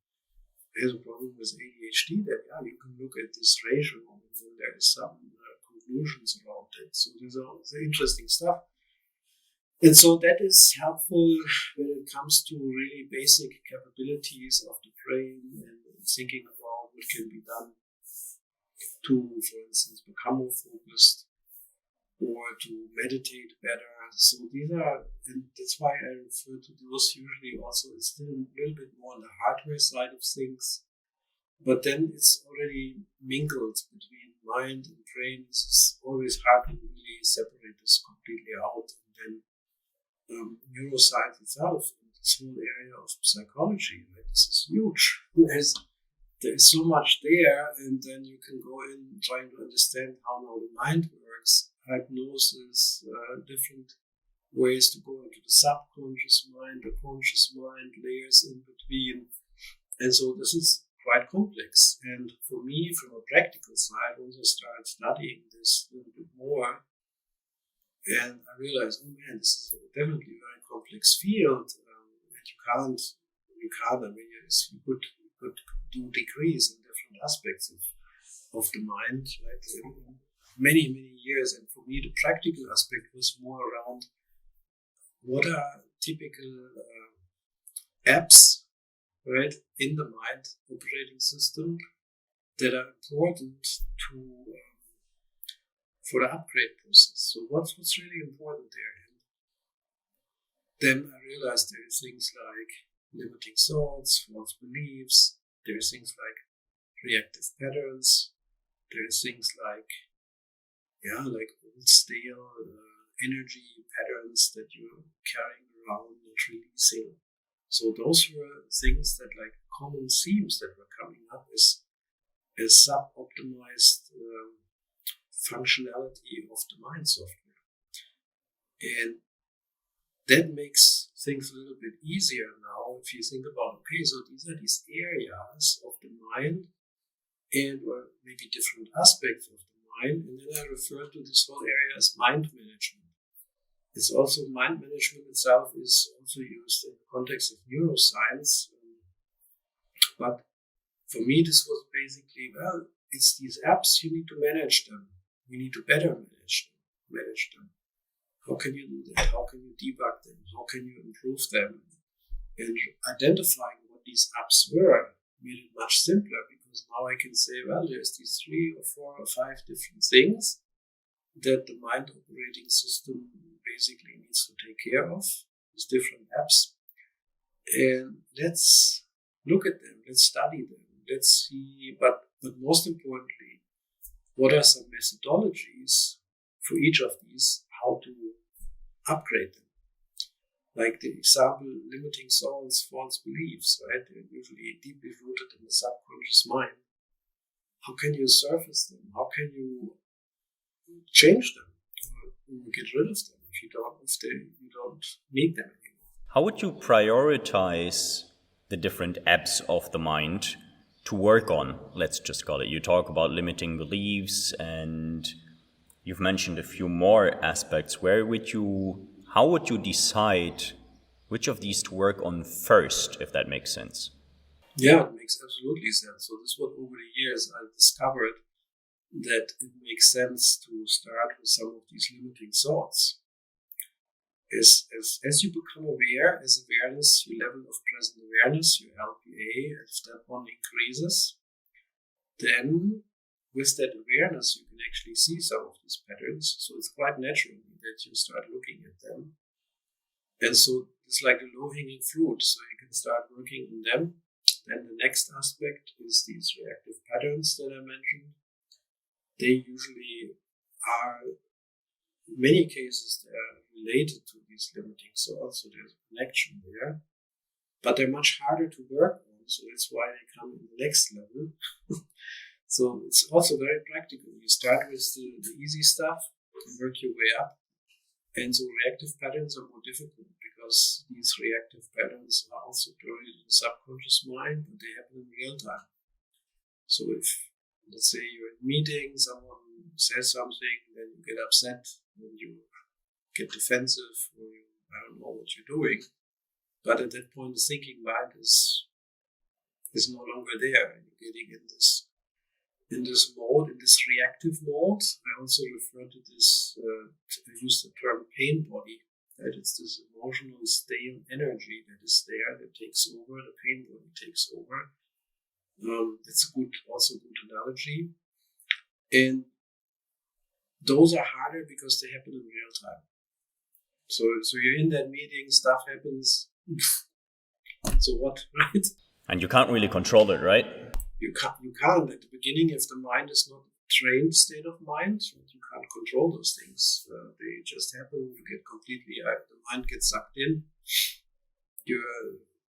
[SPEAKER 5] has a problem with ADHD, then yeah, you can look at this ratio and then there is some conclusions around it. So these are the interesting stuff. And so that is helpful when it comes to really basic capabilities of the brain and thinking about what can be done to, for instance, become more focused or to meditate better. So these are, and that's why I refer to those usually also. It's still a little bit more on the hardware side of things, but then it's already mingled between mind and brain. It's always hard to really separate this completely out. And then neuroscience itself, this whole area of psychology, right? This is huge. There's so much there, and then you can go in trying to understand how now the mind works, hypnosis, different ways to go into the subconscious mind, the conscious mind, layers in between. And so this is quite complex. And for me, from a practical side, once I started studying this a little bit more, and I realized, oh man, this is definitely a very complex field, and you can't, I mean, you could do degrees in different aspects of the mind, right? In many years. And for me, the practical aspect was more around what are typical apps, right, in the mind operating system that are important to for the upgrade process. So what's really important there? And then I realized there are things like limiting thoughts, false beliefs. There are things like reactive patterns. There are things like old stale energy patterns that you're carrying around and releasing. So those were things that, like, common themes that were coming up as sub-optimized functionality of the mind software. And that makes things a little bit easier now if you think about, okay, so these are these areas of the mind and or maybe different aspects of the mind. And then I refer to this whole area as mind management. It's also, mind management itself is also used in the context of neuroscience. But for me, this was basically, well, it's these apps, you need to manage them. We need to better manage them. How can you do that? How can you debug them? How can you improve them? And identifying what these apps were made it much simpler, because now I can say, well, there's these 3 or 4 or 5 different things that the mind operating system basically needs to take care of with different apps. And let's look at them, let's study them, let's see, but most importantly, what are some methodologies for each of these, how to upgrade them? Like the example, limiting thoughts, false beliefs, right? They're usually deeply rooted in the subconscious mind. how can you surface them? How can you change them or get rid of them if you don't need them anymore?
[SPEAKER 4] How would you prioritize the different apps of the mind to work on? Let's just call it. You talk about limiting beliefs, and you've mentioned a few more aspects. How would you decide which of these to work on first, if that makes sense?
[SPEAKER 5] Yeah, it makes absolutely sense. So this was over the years I discovered that it makes sense to start with some of these limiting thoughts. As you become aware, as awareness, your level of present awareness, your LPA, if that one increases, then with that awareness, you can actually see some of these patterns. So it's quite natural that you start looking at them. And so it's like a low-hanging fruit. So you can start working on them. Then the next aspect is these reactive patterns that I mentioned. They usually are, in many cases, they're related to these limiting thoughts. So there's a connection there. But they're much harder to work on. So that's why they come in the next level. So it's also very practical. You start with the easy stuff and work your way up. And so reactive patterns are more difficult because these reactive patterns are also buried in the subconscious mind, but they happen in real time. So if, let's say, you're in a meeting, someone says something, then you get upset, then you get defensive, or I don't know what you're doing. But at that point, the thinking mind is no longer there, and you're getting in this mode, in this reactive mode. I also refer to this, I use the term pain body, right? It's this emotional stale energy that is there, that takes over, the pain body takes over. It's also a good analogy. And those are harder because they happen in real time. So you're in that meeting, stuff happens. So what, right?
[SPEAKER 4] And you can't really control it, right?
[SPEAKER 5] You can't. At the beginning, if the mind is not a trained state of mind, you can't control those things. They just happen. You get completely, the mind gets sucked in. Your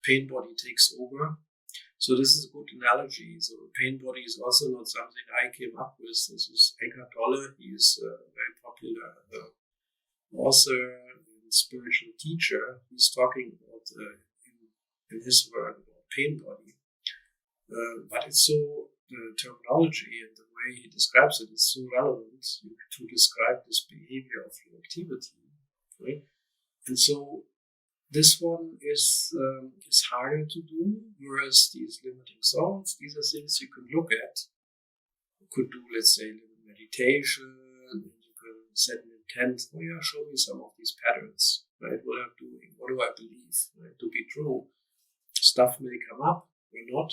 [SPEAKER 5] pain body takes over. So this is a good analogy. So pain body is also not something I came up with. This is Eckhart Tolle. He is a very popular author and spiritual teacher. He's talking about in his work about pain body. But it's so, the terminology and the way he describes it is so relevant to describe this behavior of reactivity, right? And so this one is harder to do, whereas these limiting thoughts, these are things you can look at. You could do, let's say, meditation, and you can set an intent, oh yeah, show me some of these patterns, right? What I'm doing, what do I believe, right, to be true? Stuff may come up or not.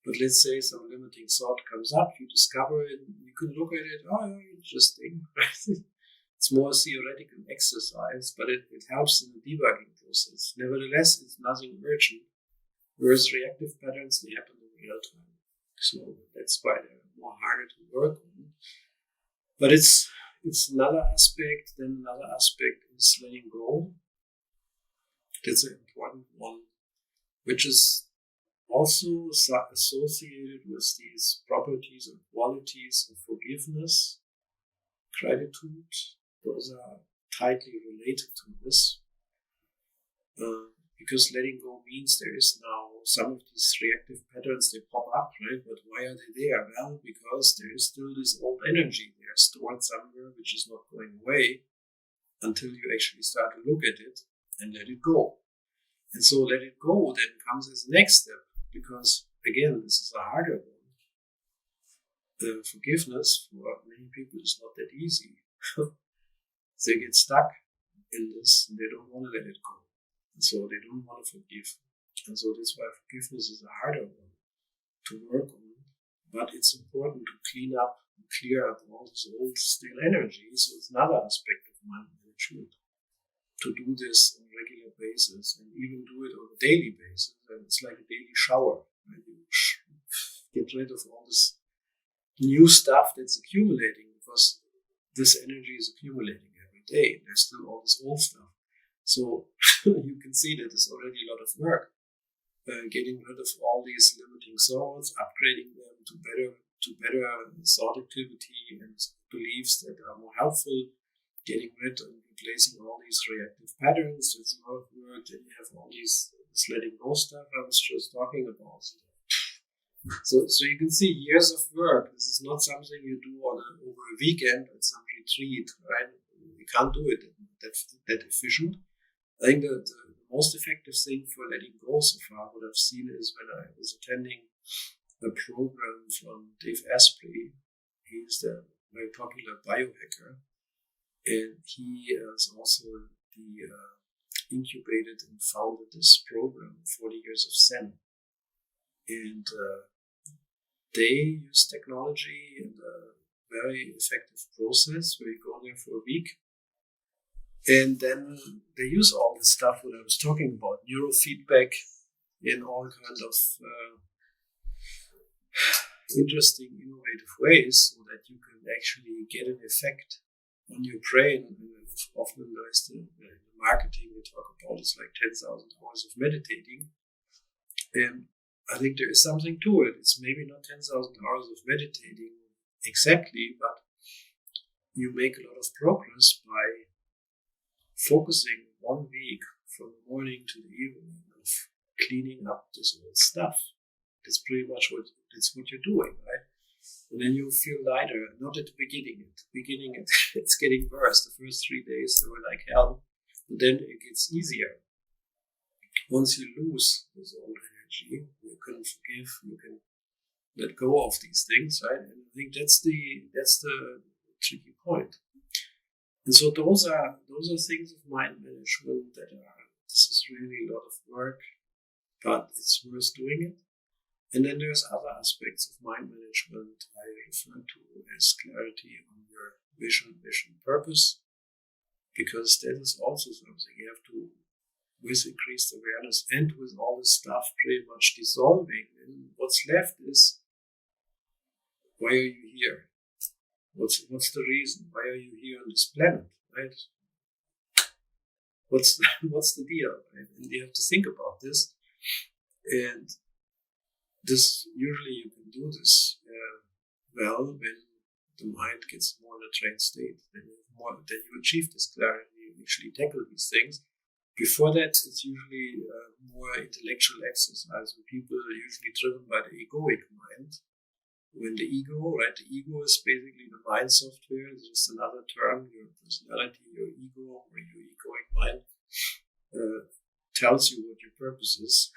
[SPEAKER 5] But let's say some limiting thought comes up, you discover it, you can look at it, oh, interesting. It's more a theoretical exercise, but it helps in the debugging process. Nevertheless, it's nothing urgent. Whereas reactive patterns, they happen in real time. So that's why they're more harder to work on. But it's another aspect. Then another aspect is letting go. That's an important one, which is also associated with these properties and qualities of forgiveness, gratitude. Those are tightly related to this. Because letting go means there is now some of these reactive patterns, they pop up, right? But why are they there? Well, because there is still this old energy there stored somewhere, which is not going away until you actually start to look at it and let it go. And so let it go then comes as the next step. Because, again, this is a harder one. The forgiveness for many people is not that easy. They get stuck in this and they don't want to let it go. And so they don't want to forgive. And so that's why forgiveness is a harder one to work on. But it's important to clean up and clear up all this old stale energy. So it's another aspect of mind management. To do this on a regular basis and even do it on a daily basis. And it's like a daily shower. Right? You get rid of all this new stuff that's accumulating because this energy is accumulating every day. There's still all this old stuff. So you can see that it's already a lot of work. Getting rid of all these limiting thoughts, upgrading them to to better thought activity and beliefs that are more helpful, getting rid and replacing all these reactive patterns. It's a lot of work. Then you have all this letting go stuff I was just talking about. So you can see years of work. This is not something you do over a weekend at some retreat, right? You can't do it that efficient. I think the most effective thing for letting go so far, what I've seen, is when I was attending a program from Dave Asprey. He's the very popular biohacker, and he is also incubated and founded this program, 40 Years of Zen. And they use technology and a very effective process where you go there for a week. And then they use all the stuff that I was talking about, neurofeedback in all kinds of interesting, innovative ways, so that you can actually get an effect on your brain. Often there's the marketing we talk about is like 10,000 hours of meditating. And I think there is something to it. It's maybe not 10,000 hours of meditating exactly, but you make a lot of progress by focusing 1 week from the morning to the evening of cleaning up this old stuff. That's pretty much what you're doing, right? And then you feel lighter. Not at the beginning. At the beginning, it's getting worse. The first 3 days they were like hell, but then it gets easier. Once you lose this old energy, you can forgive. You can let go of these things, right? And I think that's the tricky point. And so those are things of mind management that this is really a lot of work, but it's worth doing it. And then there's other aspects of mind management I refer to as clarity on your vision, purpose, because that is also something you have to, with increased awareness and with all this stuff pretty much dissolving. And what's left is, why are you here? What's the reason? Why are you here on this planet, right? What's the deal, right? And you have to think about this. And this, usually you can do this well when the mind gets more in a trained state. Then you achieve this clarity, you actually tackle these things. Before that, it's usually more intellectual exercise. When people are usually driven by the egoic mind. When the ego is basically the mind software. There's just another term. Your personality, your ego, or your egoic mind tells you what your purpose is.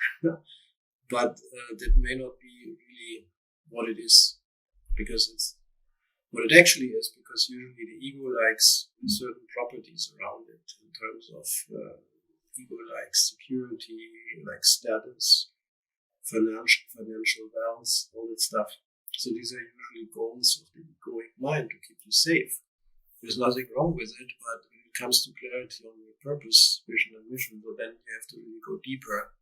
[SPEAKER 5] But that may not be really what it is, because it's what it actually is, because usually the ego likes certain properties around it in terms of ego likes security, likes status, financial wealth, all that stuff. So these are usually goals of the egoic mind to keep you safe. There's nothing wrong with it, but when it comes to clarity on your purpose, vision, and mission, so then you have to really go deeper.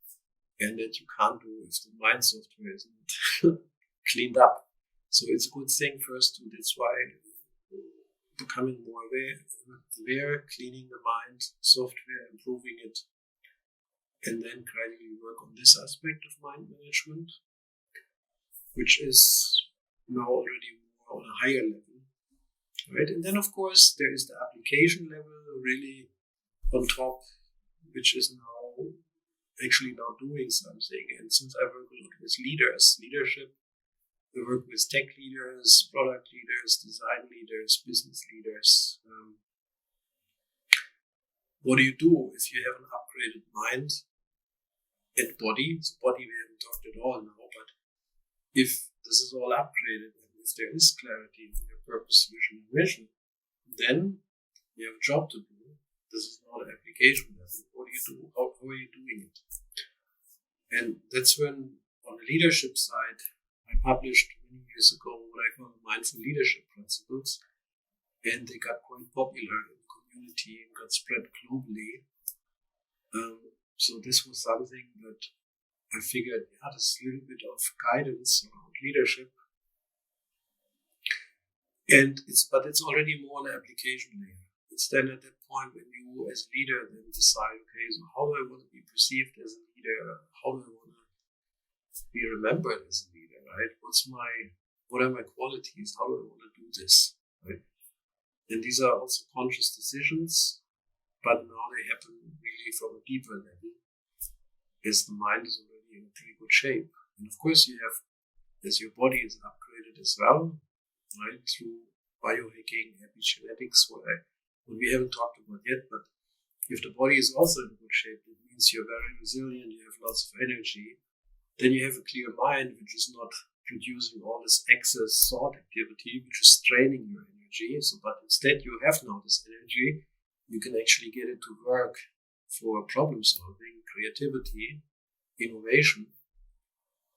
[SPEAKER 5] And that you can't do if the mind software isn't cleaned up. So it's a good thing first to, that's why becoming more aware, cleaning the mind software, improving it, and then gradually work on this aspect of mind management, which is now already more on a higher level, right? And then of course there is the application level really on top, which is now doing something. And since I work a lot with leadership, I work with tech leaders, product leaders, design leaders, business leaders. What do you do if you have an upgraded mind and body? So body we haven't talked at all now, but if this is all upgraded and if there is clarity in your purpose, vision, and mission, then you have a job to do. This is not an application level. What do you do? How are you doing it? And that's when, on the leadership side, I published many years ago what I call the Mindful Leadership Principles, and they got quite popular in the community and got spread globally. So this was something that I figured, there's a little bit of guidance around leadership, and it's already more an application layer. It's then at that point when you, as a leader, then decide, okay, so how do I want to be perceived as a leader? How do I want to be remembered as a leader, right? What's my what are my qualities? How do I want to do this? Right? And these are also conscious decisions, but now they happen really from a deeper level, as the mind is already in a pretty good shape. And of course, you have, as your body is upgraded as well, right, through biohacking, epigenetics, what we haven't talked about yet, but if the body is also in good shape, it means you're very resilient, you have lots of energy, then you have a clear mind, which is not producing all this excess thought activity, which is straining your energy. So, but instead you have now this energy, you can actually get it to work for problem solving, creativity, innovation.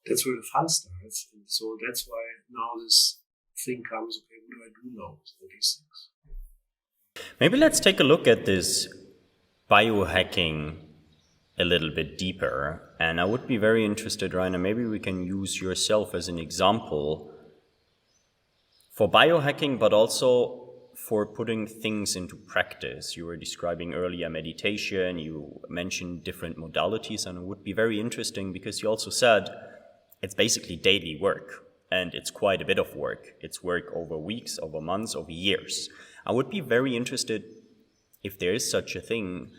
[SPEAKER 5] That's where the fun starts. And so that's why now this thing comes, okay, what do I do now with all these things?
[SPEAKER 4] Maybe let's take a look at this biohacking a little bit deeper. And I would be very interested, Reiner, maybe we can use yourself as an example for biohacking, but also for putting things into practice. You were describing earlier meditation, you mentioned different modalities, and it would be very interesting because you also said it's basically daily work, and it's quite a bit of work. It's work over weeks, over months, over years. I would be very interested, if there is such a thing,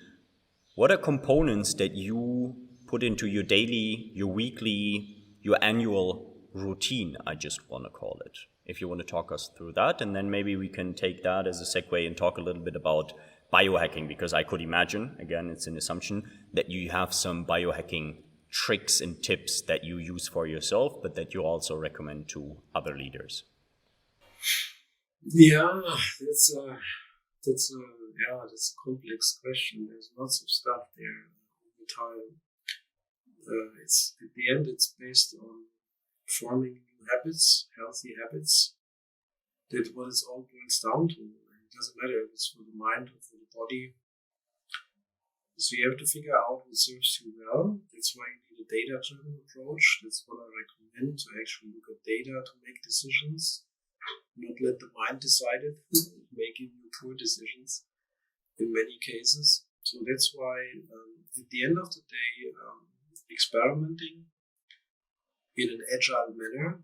[SPEAKER 4] what are components that you put into your daily, your weekly, your annual routine, I just want to call it. If you want to talk us through that, and then maybe we can take that as a segue and talk a little bit about biohacking, because I could imagine, again, it's an assumption, that you have some biohacking tricks and tips that you use for yourself, but that you also recommend to other leaders.
[SPEAKER 5] Yeah, that's a complex question. There's lots of stuff there all the time. It's at the end, it's based on forming new habits, healthy habits. That's what it all boils down to. It doesn't matter if it's for the mind or for the body. So you have to figure out what serves you well. That's why you need a data-driven approach. That's what I recommend, to actually look at data to make decisions, not let the mind decide it, making you poor decisions in many cases. So that's why at the end of the day, experimenting in an agile manner.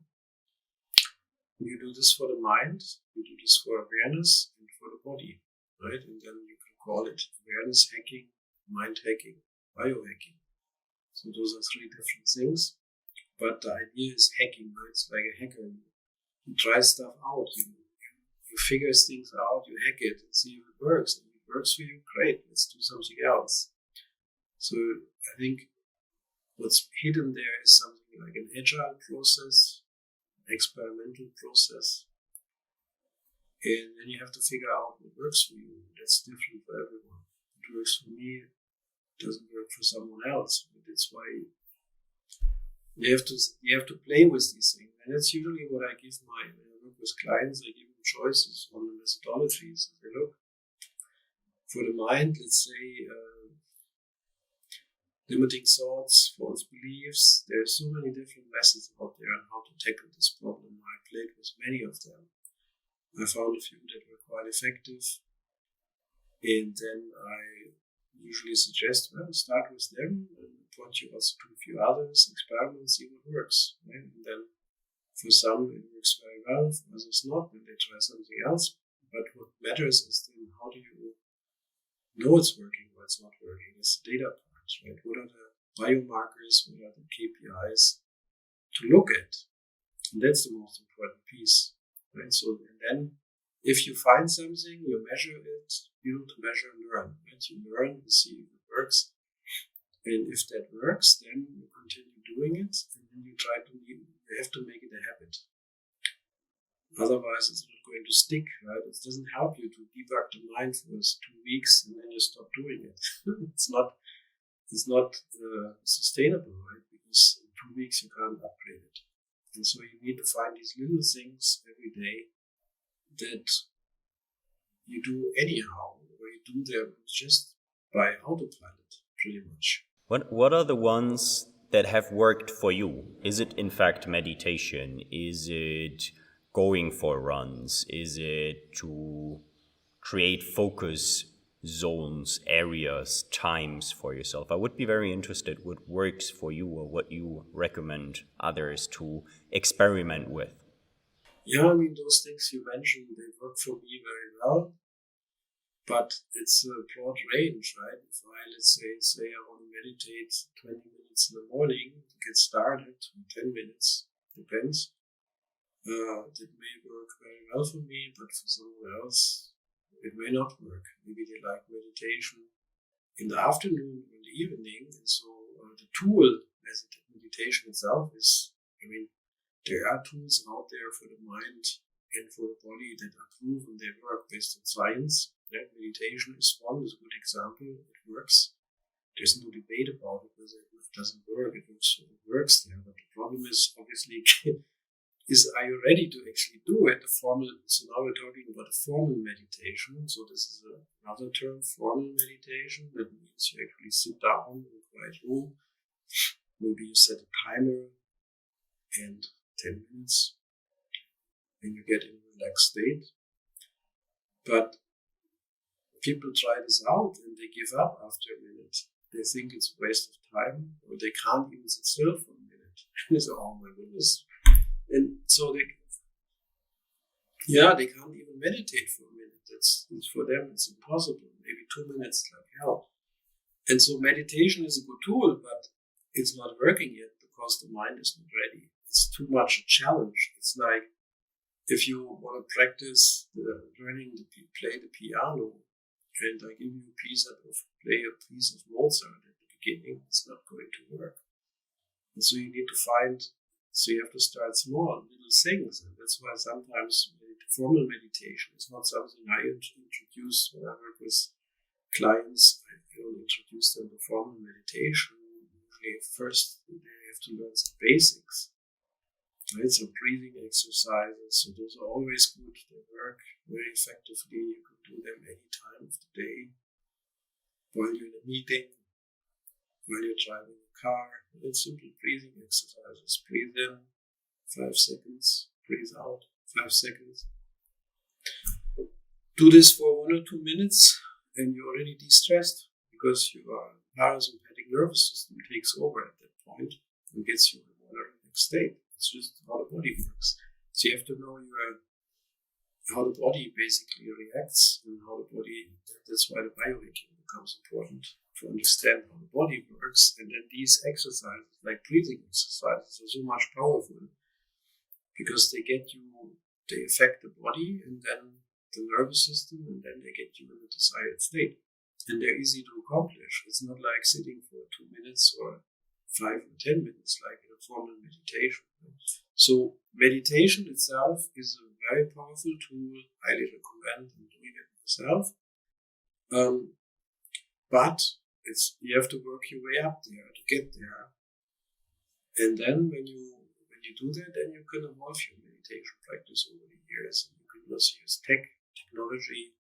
[SPEAKER 5] You do this for the mind, you do this for awareness and for the body, right? And then you can call it awareness hacking, mind hacking, biohacking. So those are three different things. But the idea is hacking, right? It's like a hacker. You try stuff out, you figure things out, you hack it and see if it works. And if it works for you, great, let's do something else. So I think what's hidden there is something like an agile process, experimental process. And then you have to figure out what works for you. That's different for everyone. It works for me, it doesn't work for someone else. But that's why you have to play with these things. And that's usually what I give when I work with clients. I give them choices on the methodologies. They look for the mind, let's say, limiting thoughts, false beliefs. There are so many different methods out there on how to tackle this problem. I played with many of them. I found a few that were quite effective. And then I usually suggest, well, start with them and point you also to a few others, experiment, see what works. Right? And then for some it works very well, for others not, when they try something else. But what matters is then how do you know it's working or it's not working? It's the data part. Right? What are the biomarkers? What are the KPIs to look at? And that's the most important piece. Right? So, and then if you find something, you measure it. You don't measure and learn. Right? You learn, you see if it works. And if that works, then you continue doing it. And then you have to make it a habit. Otherwise, it's not going to stick, right? It doesn't help you to debug the mind for 2 weeks and then you stop doing it. It's not sustainable, right? Because in 2 weeks you can't upgrade it. And so you need to find these little things every day that you do anyhow, or you do them just by autopilot, pretty much.
[SPEAKER 4] What are the ones that have worked for you? Is it in fact meditation? Is it going for runs? Is it to create focus zones, areas, times for yourself? I would be very interested what works for you or what you recommend others to experiment with.
[SPEAKER 5] Yeah, I mean, those things you mentioned, they work for me very well, but it's a broad range, right? If I, let's say I want to meditate 20 minutes in the morning to get started, 10 minutes, depends. That may work very well for me, but for someone else, it may not work. Maybe they like meditation in the afternoon or in the evening, and so the tool as meditation itself is, I mean, there are tools out there for the mind and for the body that are proven they work based on science. Yeah, meditation is one, is a good example. It works. There's no debate about it whether it doesn't work. It works there. But the problem is obviously is, are you ready to actually do it? So now we're talking about a formal meditation. So this is another term, formal meditation. That means you actually sit down in a quiet room. Maybe you set a timer and 10 minutes and you get in a relaxed state. But people try this out and they give up after a minute. They think it's a waste of time, or they can't even sit still for a minute. They say, oh my goodness. And so they can't even meditate for a minute. It's for them, it's impossible. Maybe 2 minutes like hell. And so meditation is a good tool, but it's not working yet because the mind is not ready. It's too much a challenge. It's like if you want to practice learning to play the piano, and I give you play a piece of Mozart at the beginning, it's not going to work. And so you need to so you have to start small, little things. And that's why sometimes formal meditation is not something I introduce when I work with clients. I don't introduce them to formal meditation. Usually first they have to learn some basics. Right? Some breathing exercises. So those are always good. They work very effectively. You can do them any time of the day. While you're in a meeting, while you're driving a car. It's simple breathing exercises. Breathe in 5 seconds. Breathe out 5 seconds. Do this for 1 or 2 minutes and you're already de-stressed because your parasympathetic nervous system takes over at that point and gets you in a more relaxed state. It's just how the body works. So you have to know how the body basically reacts and how the body, that's why the biohacking becomes important, to understand how the body works. And then these exercises, like breathing exercises, are so much powerful because they affect the body and then the nervous system, and then they get you in the desired state. And they're easy to accomplish. It's not like sitting for 2 minutes or 5 or 10 minutes like in a formal meditation. So meditation itself is a very powerful tool. Highly recommend doing it myself. But you have to work your way up there to get there. And then when you do that, then you can evolve your meditation practice over the years. And you can also use technology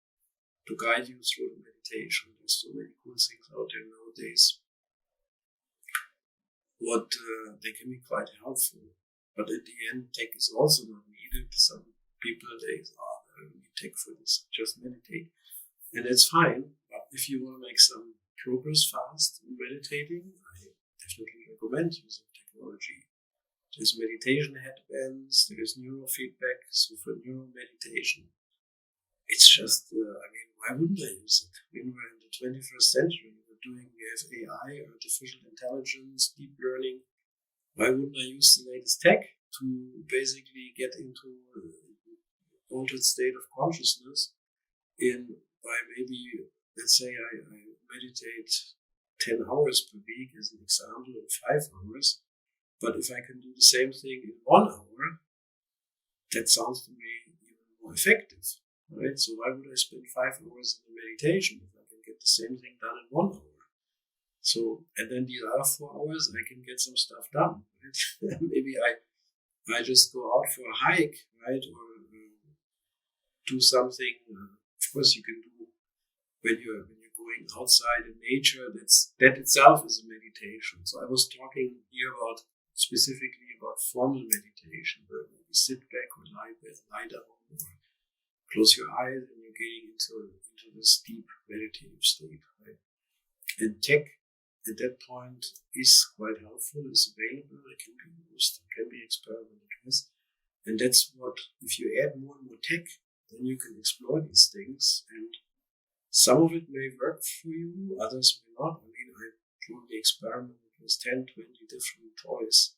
[SPEAKER 5] to guide you through the meditation. There's so many cool things out there nowadays. They can be quite helpful. But at the end, tech is also not needed. Some people, they say, I don't need tech for this, just meditate. And that's fine. But if you want to make some progress fast in meditating, I definitely recommend using technology. There's meditation headbands, there's neurofeedback. So for neuromeditation, it's just, why wouldn't I use it? When we're in the 21st century, we have AI, artificial intelligence, deep learning. Why wouldn't I use the latest tech to basically get into an altered state of consciousness by maybe, let's say I meditate 10 hours per week as an example, or 5 hours. But if I can do the same thing in 1 hour, that sounds to me even more effective, right? So why would I spend 5 hours in the meditation if I can get the same thing done in 1 hour? So, and then these other 4 hours, I can get some stuff done, right? Maybe I just go out for a hike, right? Or do something, of course you can do when you're going outside in nature, that itself is a meditation. So I was talking here specifically about formal meditation, where you sit back or lie down or close your eyes and you're getting into this deep meditative state, right? And tech at that point is quite helpful, is available, it can be used, it can be experimented with. And that's what, if you add more and more tech, then you can explore these things. And some of it may work for you, others may not. I mean, I probably experimented with 10, 20 different toys.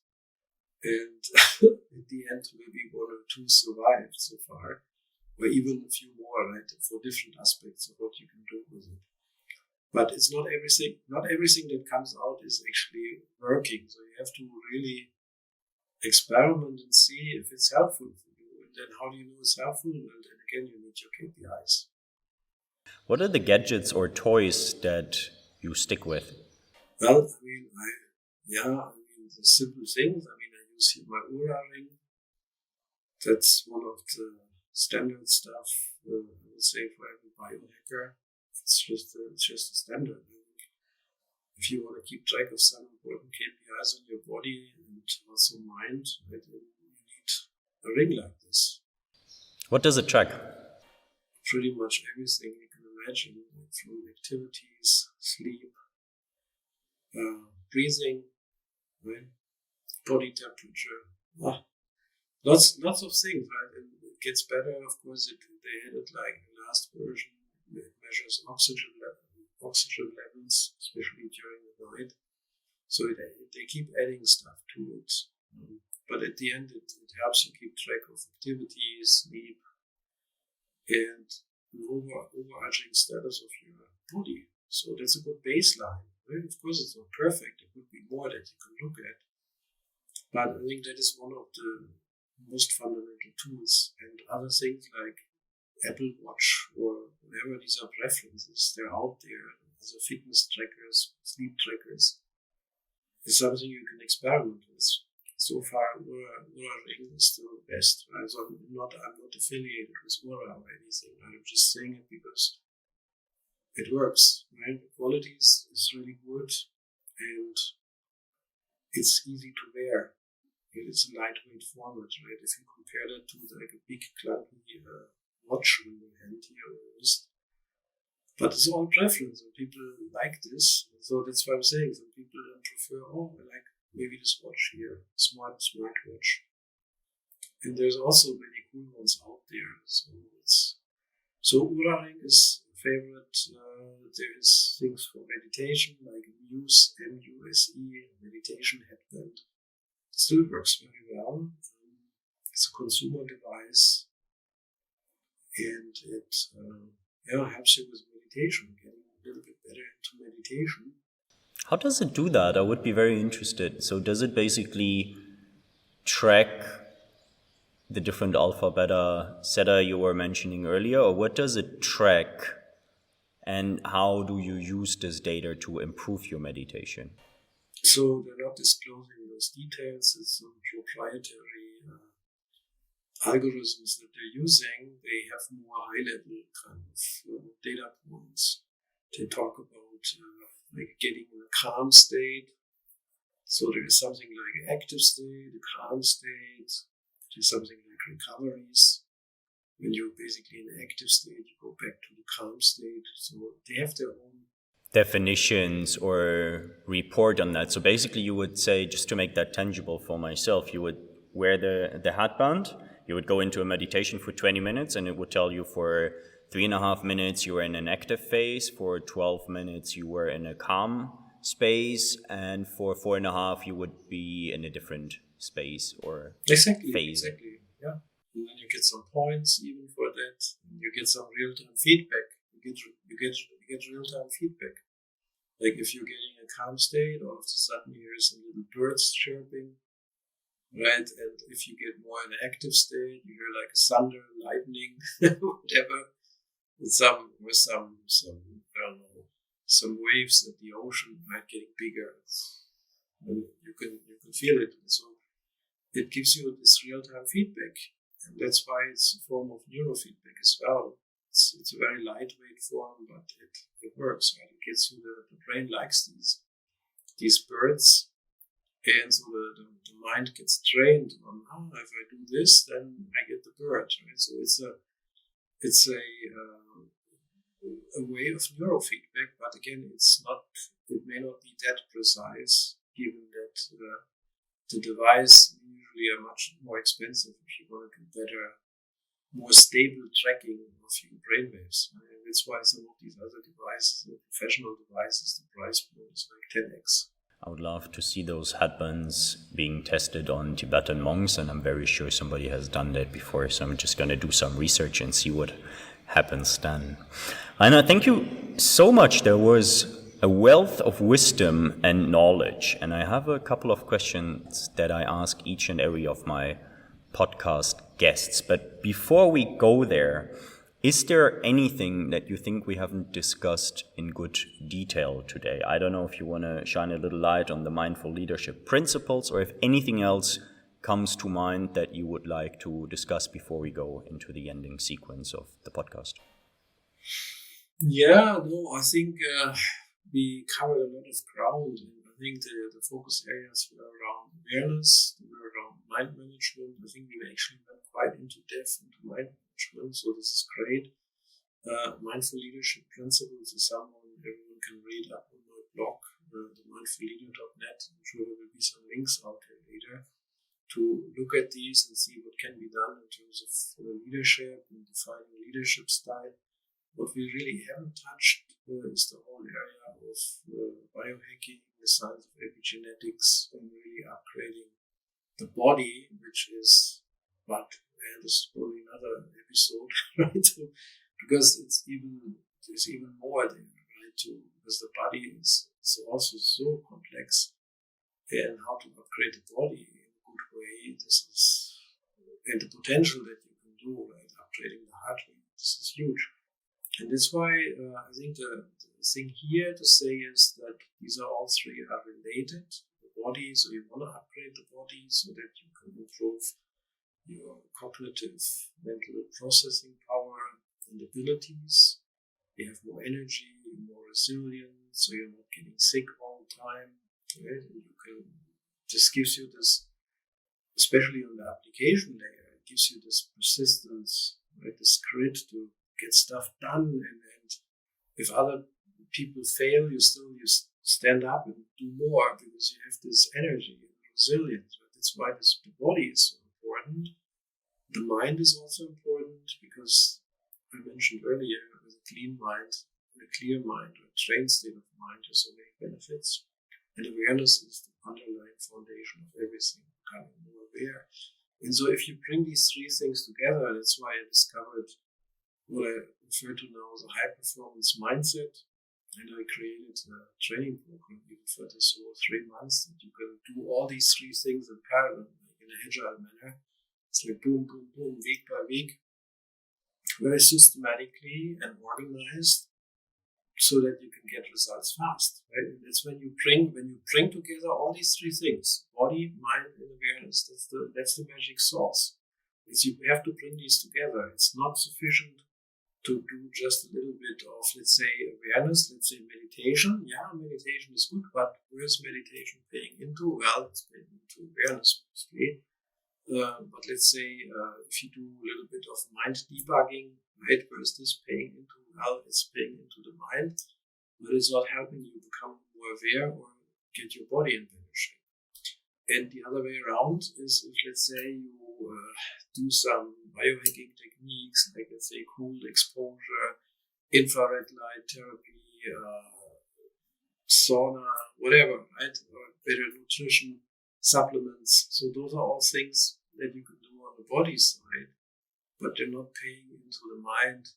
[SPEAKER 5] And at the end, maybe one or two survived so far, or even a few more, right, for different aspects of what you can do with it. But it's not everything that comes out is actually working. So you have to really experiment and see if it's helpful for you. And then how do you know it's helpful? And then again, you need your KPIs.
[SPEAKER 4] What are the gadgets or toys that you stick with?
[SPEAKER 5] Well, I mean, the simple things. I mean, I use here my Oura ring. That's one of the standard stuff, I would say, for every biohacker. It's just a standard. If you want to keep track of some important KPIs on your body and also mind, right, you need a ring like this.
[SPEAKER 4] What does it track?
[SPEAKER 5] Pretty much everything you can imagine, like from activities, sleep, breathing, right? Body temperature, lots of things, right? And it gets better, of course. They added, like, the last version, it measures oxygen levels, especially during the night. So they keep adding stuff to it. But at the end, it helps you keep track of activities, sleep, and an overarching status of your body. So that's a good baseline. Right? Of course, it's not perfect. There could be more that you can look at. But I think that is one of the most fundamental tools. And other things like Apple Watch or whatever, these are preferences. They're out there as a fitness trackers, sleep trackers. It's something you can experiment with. So far, Oura ring is still the best. Right? So I'm not affiliated with Oura or anything. Right? I'm just saying it because it works. Right? The quality is really good, and it's easy to wear. It's a lightweight format. Right? If you compare that to like a big clunky watch in the hand here or wrist. But it's all preference, and people like this. So that's why I'm saying some people don't prefer, I like maybe this watch here, smart watch. And there's also many cool ones out there. So Oura ring is a favorite. There is things for meditation like Muse, MUSE, meditation headband. It still works very well. It's a consumer device, and it helps you with meditation, getting a little bit better into meditation.
[SPEAKER 4] How does it do that? I would be very interested. So does it basically track the different alpha, beta, theta you were mentioning earlier, or what does it track, and how do you use this data to improve your meditation?
[SPEAKER 5] So they're not disclosing those details. It's some proprietary algorithms that they're using. They have more high-level kind of data points. They talk about like getting in a calm state. So there is something like an active state, a calm state. There's something like recoveries. When you're basically in an active state, you go back to the calm state. So they have their own
[SPEAKER 4] definitions or report on that. So basically you would say, just to make that tangible for myself, you would wear the headband, you would go into a meditation for 20 minutes, and it would tell you for 3.5 minutes you were in an active phase, for 12 minutes you were in a calm space, and for 4.5 you would be in a different space or phase.
[SPEAKER 5] Exactly, yeah. And then you get some points even for that. And you get some real-time feedback. You get real-time feedback. Like if you're getting a calm state, all of a sudden you hear some little birds chirping, right? And if you get more in an active state, you hear like thunder, lightning, whatever. With some I don't know, some waves at the ocean might getting bigger. And you can feel it. And so it gives you this real-time feedback. And that's why it's a form of neurofeedback as well. It's a very lightweight form, but it works, right? It gets you the brain likes these birds. And so the mind gets trained on, if I do this, then I get the bird, right? So it's a way of neurofeedback, but again, it may not be that precise, given that the device usually are much more expensive if you want to do better, more stable tracking of your brainwaves. That's why some of these other devices, the professional devices, the price point is like 10x.
[SPEAKER 4] I would love to see those headbands being tested on Tibetan monks, and I'm very sure somebody has done that before, so I'm just going to do some research and see what happens then. Rainer, thank you so much. There was a wealth of wisdom and knowledge, and I have a couple of questions that I ask each and every of my podcast guests. But before we go there, is there anything that you think we haven't discussed in good detail today? I don't know if you want to shine a little light on the mindful leadership principles, or if anything else comes to mind that you would like to discuss before we go into the ending sequence of the podcast.
[SPEAKER 5] Yeah, no, I think we covered a lot of ground. And I think the focus areas were around awareness, they were around mind management. I think we actually went quite into depth into mind management, so this is great. Mindful leadership principles is someone everyone can read up on my blog, themindfulleader.net. I'm sure there will be some links out there later to look at these and see what can be done in terms of leadership and defining leadership style. What we really haven't touched is the whole area of biohacking, the science of epigenetics, and really upgrading the body, which is what, and this is probably another episode, right? Because there's even more there, right? Because the body is also so complex, and how to upgrade the body in a good way. This is, and the potential that you can do, right? Upgrading the heart rate, this is huge. And that's why I think the thing here to say is that these are all three are related. The body, so you want to upgrade the body so that you can improve your cognitive, mental processing power and abilities. You have more energy, more resilience, so you're not getting sick all the time. Right? And you can, this gives you this, especially on the application layer, it gives you this persistence, right? This grit to get stuff done, and if other people fail, you stand up and do more because you have this energy and resilience. Right? That's why the body is so important. The mind is also important because I mentioned earlier, with a clean mind, a clear mind, a trained state of mind has so many benefits. And awareness is the underlying foundation of everything, becoming more aware. And so if you bring these three things together, that's why I discovered what I refer to now as a high-performance mindset. And I created a training program even for this over 3 months that you can do all these three things in parallel, like in an agile manner. It's like boom, boom, boom, week by week, very systematically and organized, so that you can get results fast. Right? And that's when you bring together all these three things: body, mind, and awareness. That's the magic sauce. Is you have to bring these together. It's not sufficient to do just a little bit of, let's say, awareness, let's say meditation. Yeah, meditation is good, but where is meditation paying into? Well, it's paying into awareness mostly. But let's say if you do a little bit of mind debugging, right, where is this paying into? Well, it's paying into the mind, but it's not helping you become more aware or get your body in better shape. And the other way around is if, let's say, you do some biohacking techniques, like, let's say, cold exposure, infrared light therapy, sauna, whatever, right? Or better nutrition, supplements. So those are all things that you can do on the body side, but they're not paying into the mind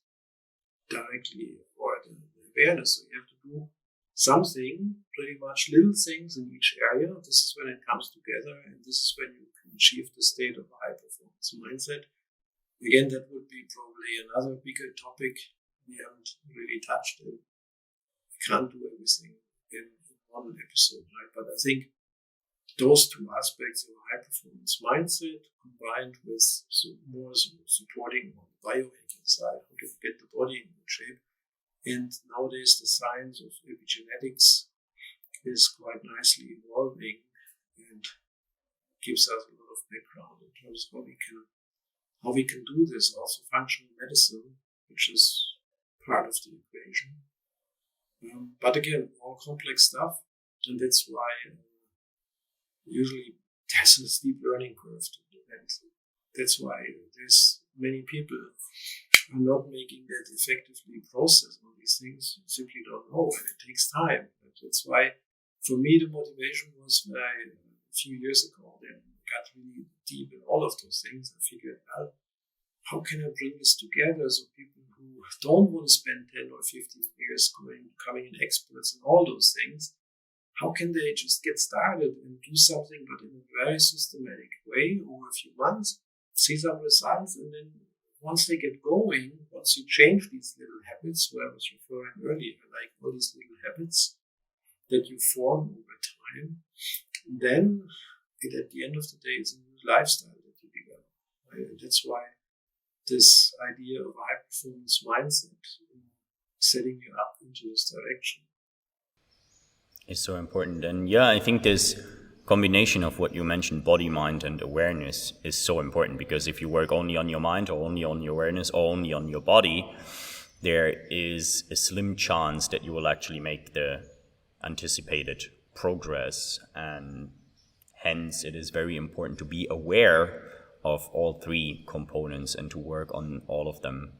[SPEAKER 5] directly or the awareness. So you have to do something, pretty much little things in each area. This is when it comes together, and this is when you can achieve the state of a high performance mindset. Again, that would be probably another bigger topic we haven't really touched in. We can't do everything in one episode, right? But I think those two aspects of a high performance mindset combined with more supporting on the biohacking side, how to get the body in good shape. And nowadays the science of epigenetics is quite nicely evolving and gives us a lot of background in terms of how we can do this. Also functional medicine, which is part of the equation. But again, all complex stuff, and that's why I usually there's a steep learning curve to do, and that's why there's many people are not making that effectively process all these things. You simply don't know, and it takes time. And that's why, for me, the motivation was when I, a few years ago, then got really deep in all of those things. I figured out, how can I bring this together so people who don't want to spend 10 or 15 years becoming an experts in all those things, how can they just get started and do something, but in a very systematic way over a few months, see some results, and then once they get going, once you change these little habits, where I was referring earlier, like all these little habits that you form over time, then it, at the end of the day, is a new lifestyle that you develop. Right? And that's why this idea of a high-performance mindset, setting you up into this direction,
[SPEAKER 4] is so important. And yeah, I think this combination of what you mentioned, body, mind, and awareness, is so important, because if you work only on your mind or only on your awareness or only on your body, there is a slim chance that you will actually make the anticipated progress. And hence it is very important to be aware of all three components and to work on all of them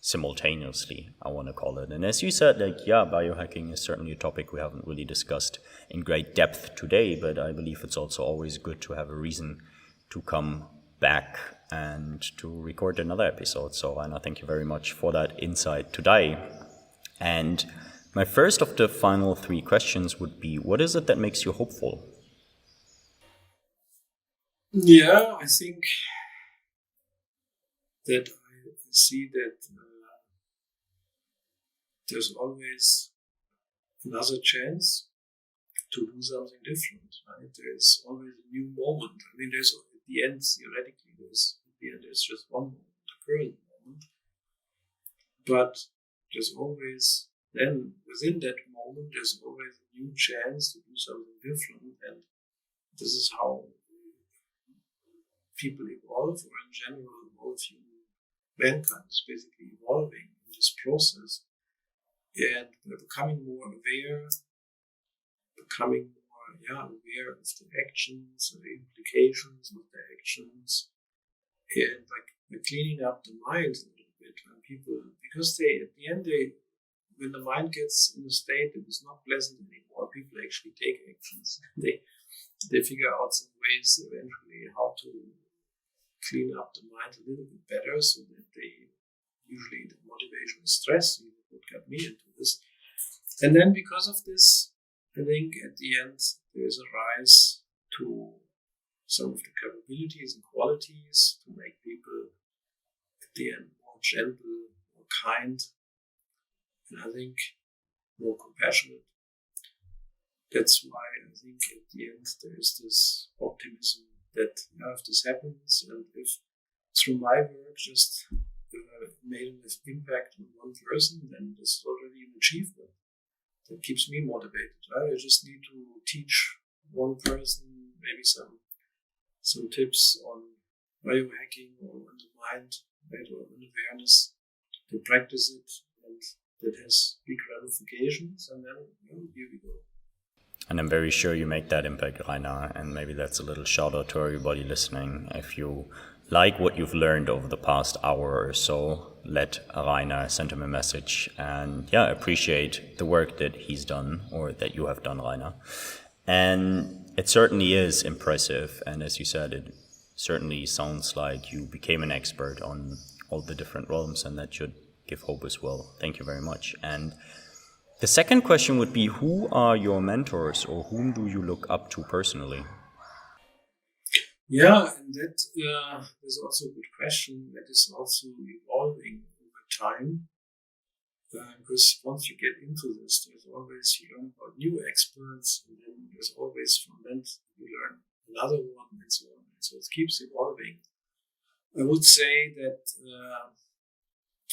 [SPEAKER 4] simultaneously, I want to call it. And as you said, biohacking is certainly a topic we haven't really discussed in great depth today, but I believe it's also always good to have a reason to come back and to record another episode. So, Reiner, thank you very much for that insight today. And my first of the final three questions would be, what is it that makes you hopeful?
[SPEAKER 5] Yeah, I think that I see that there's always another chance to do something different, right? There's always a new moment. I mean, there's at the end, theoretically, there's just one moment, the current moment. But there's always, then within that moment, there's always a new chance to do something different. And this is how people evolve, or in general, all of mankind is basically evolving in this process. And we're becoming more aware, aware of the actions and the implications of the actions, and like we're cleaning up the mind a little bit. And people, because they, at the end, when the mind gets in a state that is not pleasant anymore, people actually take actions. They figure out some ways eventually how to clean up the mind a little bit better, so that usually the motivation is stress, what got me into this. And then because of this, I think at the end there is a rise to some of the capabilities and qualities to make people at the end more gentle, more kind, and I think more compassionate. That's why I think at the end there is this optimism that if this happens, and if through my work just made an impact on one person, then this is already an achievement that keeps me motivated. Right? I just need to teach one person maybe some tips on biohacking or on the mind, right, or on awareness. They practice it, and that has big ramifications, and then here we go.
[SPEAKER 4] And I'm very sure you make that impact, Reiner. And maybe that's a little shout out to everybody listening. If you like what you've learned over the past hour or so, let Reiner send him a message. And appreciate the work that he's done, or that you have done, Reiner. And it certainly is impressive. And as you said, it certainly sounds like you became an expert on all the different realms, and that should give hope as well. Thank you very much. And the second question would be, who are your mentors, or whom do you look up to personally?
[SPEAKER 5] Yeah, and that is also a good question. That is also evolving over time. Because once you get into this, there's always, you learn about new experts, and then there's always from that you learn another one, and so on. And so it keeps evolving. I would say that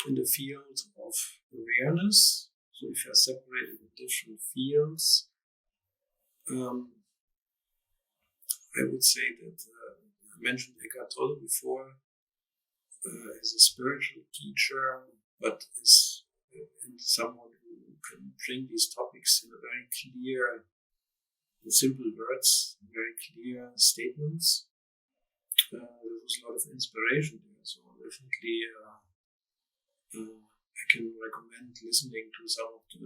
[SPEAKER 5] in the field of awareness, so if you're separated in different fields, I would say that I mentioned Eckhart Tolle before as a spiritual teacher, but is someone who can bring these topics in a very clear and simple words, very very clear statements. There was a lot of inspiration there, so definitely I can recommend listening to some of the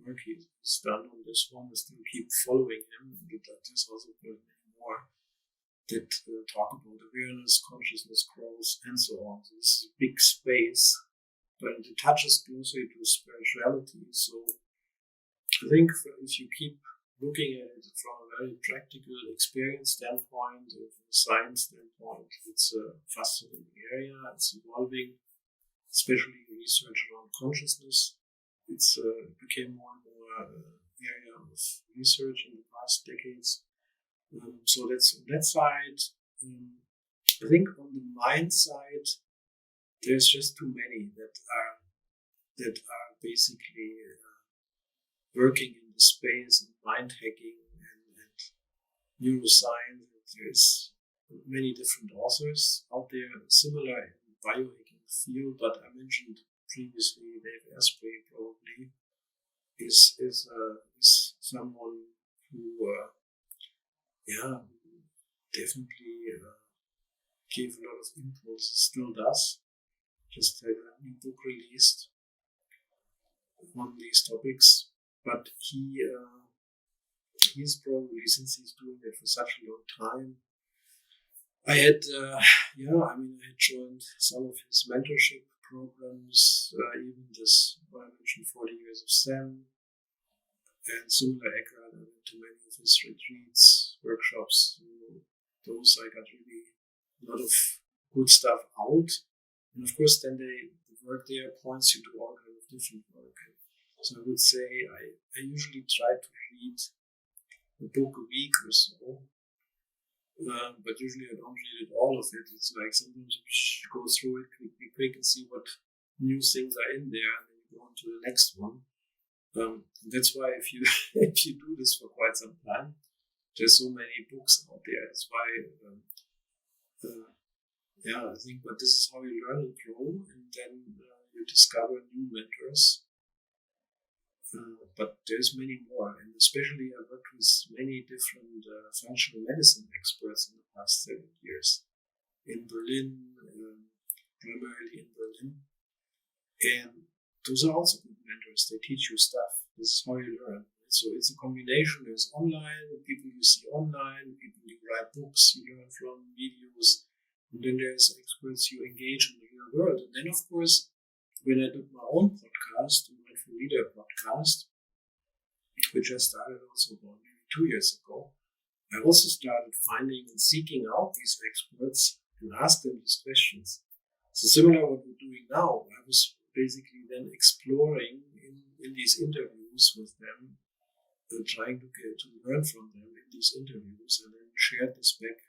[SPEAKER 5] work he's done on this one. I still keep following him. There's also many more that talk about awareness, consciousness, growth, and so on. So this is a big space, but it touches closely to spirituality. So I think if you keep looking at it from a very practical experience standpoint, from a science standpoint, it's a fascinating area. It's evolving, especially research around consciousness. It's became more and more area of research in the past decades. So that's on that side. I think on the mind side, there's just too many that are basically working in the space of mind hacking and neuroscience. There's many different authors out there, similar in the biohacking field, but I mentioned previously Dave Asprey probably is someone who definitely gave a lot of impulse, still does. Just had a new book released on these topics, but he's probably, since he's doing it for such a long time, I had joined some of his mentorship programs, even this, what I mentioned, 40 Years of Zen, and similar Eckhart. I went to many of his retreats, workshops. Those I got really a lot of good stuff out. And of course, then the work there points you to all kind of different work. So I would say I usually try to read a book a week or so. But usually I don't read it, all of it. It's like sometimes you go through it quick and see what new things are in there, and then you go on to the next one. That's why if you do this for quite some time, there's so many books out there. That's why I think, but this is how you learn and grow, and then you discover new mentors. But there's many more, and especially I worked with many different functional medicine experts in the past 7 years in Berlin, primarily in Berlin, and those are also good mentors. They teach you stuff. This is how you learn. So it's a combination. There's online, people you see online, people you write books, you learn from videos, and then there's experts you engage in the real world. And then, of course, when I did my own podcast, the Mindful Leader podcast, which I started also about maybe 2 years ago, I also started finding and seeking out these experts and ask them these questions. So similar to what we're doing now, I was basically then exploring in these interviews with them, trying to learn from them in these interviews, and then shared this back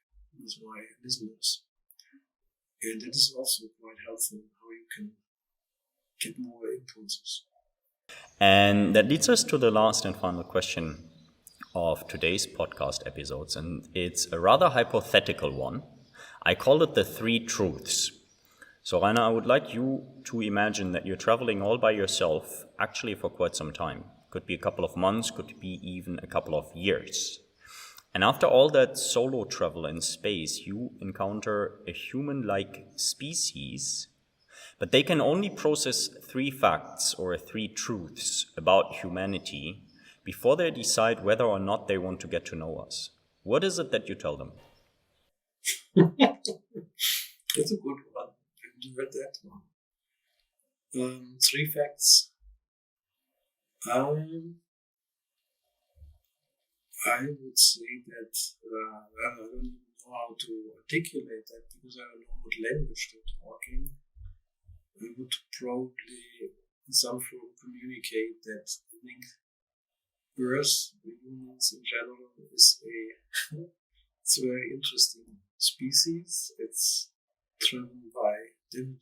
[SPEAKER 5] with my listeners. And that is also quite helpful, how you can get more impulses.
[SPEAKER 4] And that leads us to the last and final question of today's podcast episodes, and it's a rather hypothetical one. I call it the 3 truths. So Reiner, I would like you to imagine that you're traveling all by yourself, actually for quite some time. Could be a couple of months, could be even a couple of years. And after all that solo travel in space, you encounter a human-like species, but they can only process 3 facts or 3 truths about humanity before they decide whether or not they want to get to know us. What is it that you tell them?
[SPEAKER 5] That's a good one. I haven't read that one. 3 facts. I would say that I don't even know how to articulate that because I don't know what language they're talking. I would probably in some form communicate that I think Earth, the humans in general, is it's a very interesting species. It's definitely driven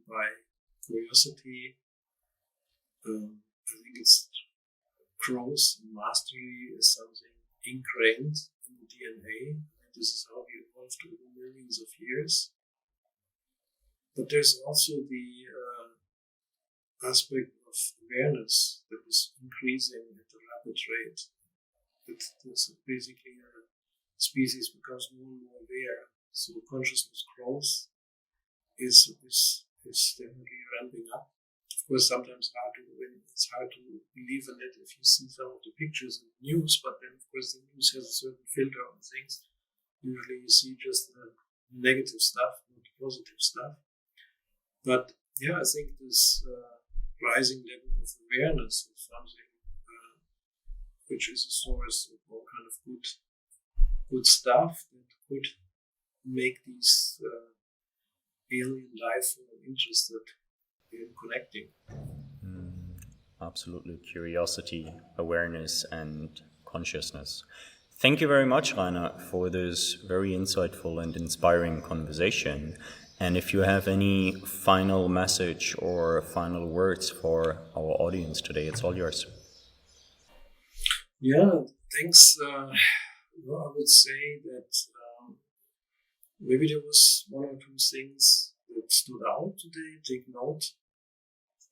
[SPEAKER 5] by curiosity. I think its growth and mastery is something ingrained in the DNA. And this is how we evolved over millions of years. But there's also the aspect of awareness that is increasing at a rapid rate. It's basically a species becomes more and more aware. So consciousness growth is definitely ramping up. Of course, sometimes it's hard to believe in it if you see some of the pictures in the news, but then of course the news has a certain filter on things. Usually you see just the negative stuff, not the positive stuff. But yeah, I think this rising level of awareness is something which is a source of all kind of good stuff that could make these alien life form interested in connecting.
[SPEAKER 4] Absolutely. Curiosity, awareness, and consciousness. Thank you very much, Reiner, for this very insightful and inspiring conversation. And if you have any final message or final words for our audience today, it's all yours.
[SPEAKER 5] Yeah, thanks. I would say that maybe there was one or two things that stood out today. Take note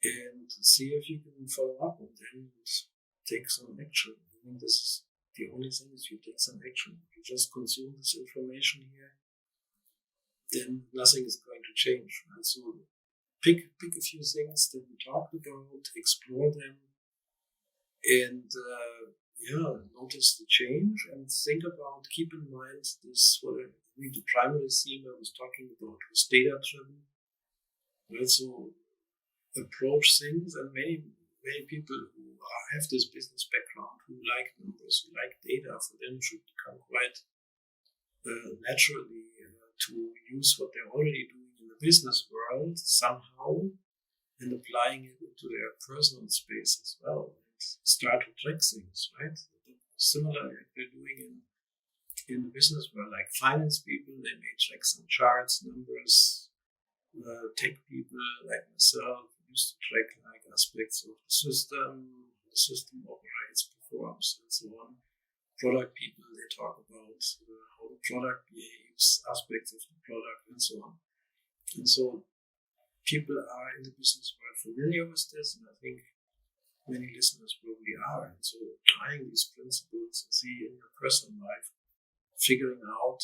[SPEAKER 5] and see if you can follow up on them and take some action. I think this is the only thing, is you take some action. If you just consume this information here, then nothing is going to change. Right? So pick a few things that we talked about, explore them, and notice the change, and think about, keep in mind this, the primary theme I was talking about was data driven. Right? So approach things, and many people who have this business background, who like numbers, who like data, for them should become quite naturally to use what they're already doing in the business world somehow and applying it into their personal space as well, and start to track things, right? Similar like they're doing in the business world, like finance people, they may track some charts, numbers. Tech people like myself used to track like aspects of the system operates, performs, and so on. Product people, they talk about how the product behaves, aspects of the product, and so on. And so people are in the business world familiar with this, and I think many listeners probably are. And so applying these principles and see in your personal life, figuring out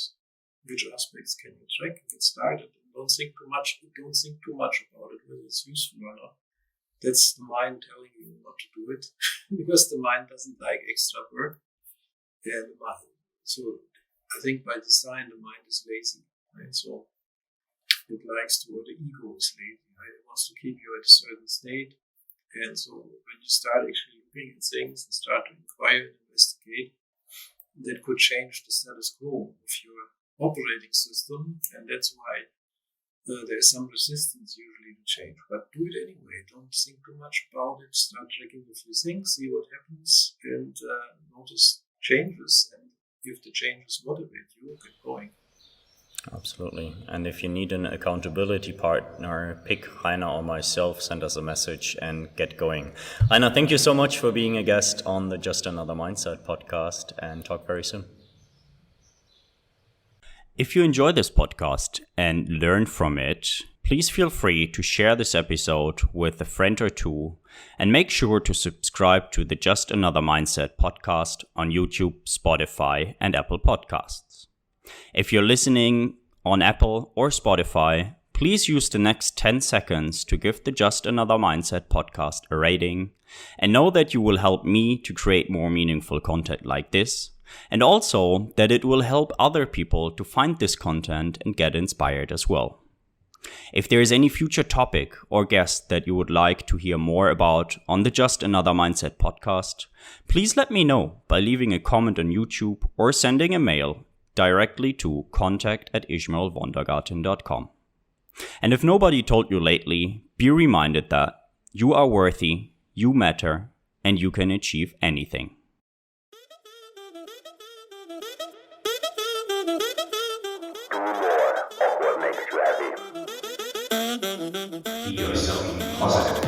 [SPEAKER 5] which aspects can you track and get started. And don't think too much about it, whether it's useful or not. That's the mind telling you not to do it, because the mind doesn't like extra work. And so I think by design the mind is lazy, right? So it likes to, or the ego is lazy, right? It wants to keep you at a certain state. And so when you start actually looking at things and start to inquire and investigate, that could change the status quo of your operating system, and that's why there is some resistance usually to change. But do it anyway. Don't think too much about it. Start tracking a few things, see what happens, and notice changes. And if the changes motivate you, get going.
[SPEAKER 4] Absolutely. And if you need an accountability partner, pick Reiner or myself, send us a message and get going. Reiner, thank you so much for being a guest on the Just Another Mindset podcast, and talk very soon. If you enjoy this podcast and learn from it, please feel free to share this episode with a friend or two, and make sure to subscribe to the Just Another Mindset podcast on YouTube, Spotify, and Apple Podcasts. If you're listening on Apple or Spotify, please use the next 10 seconds to give the Just Another Mindset podcast a rating, and know that you will help me to create more meaningful content like this, and also that it will help other people to find this content and get inspired as well. If there is any future topic or guest that you would like to hear more about on the Just Another Mindset podcast, please let me know by leaving a comment on YouTube or sending a mail directly to contact@ismaelwondergarten.com. And if nobody told you lately, be reminded that you are worthy, you matter, and you can achieve anything.
[SPEAKER 2] Be yourself. Positive.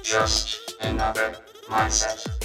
[SPEAKER 3] Just another mindset.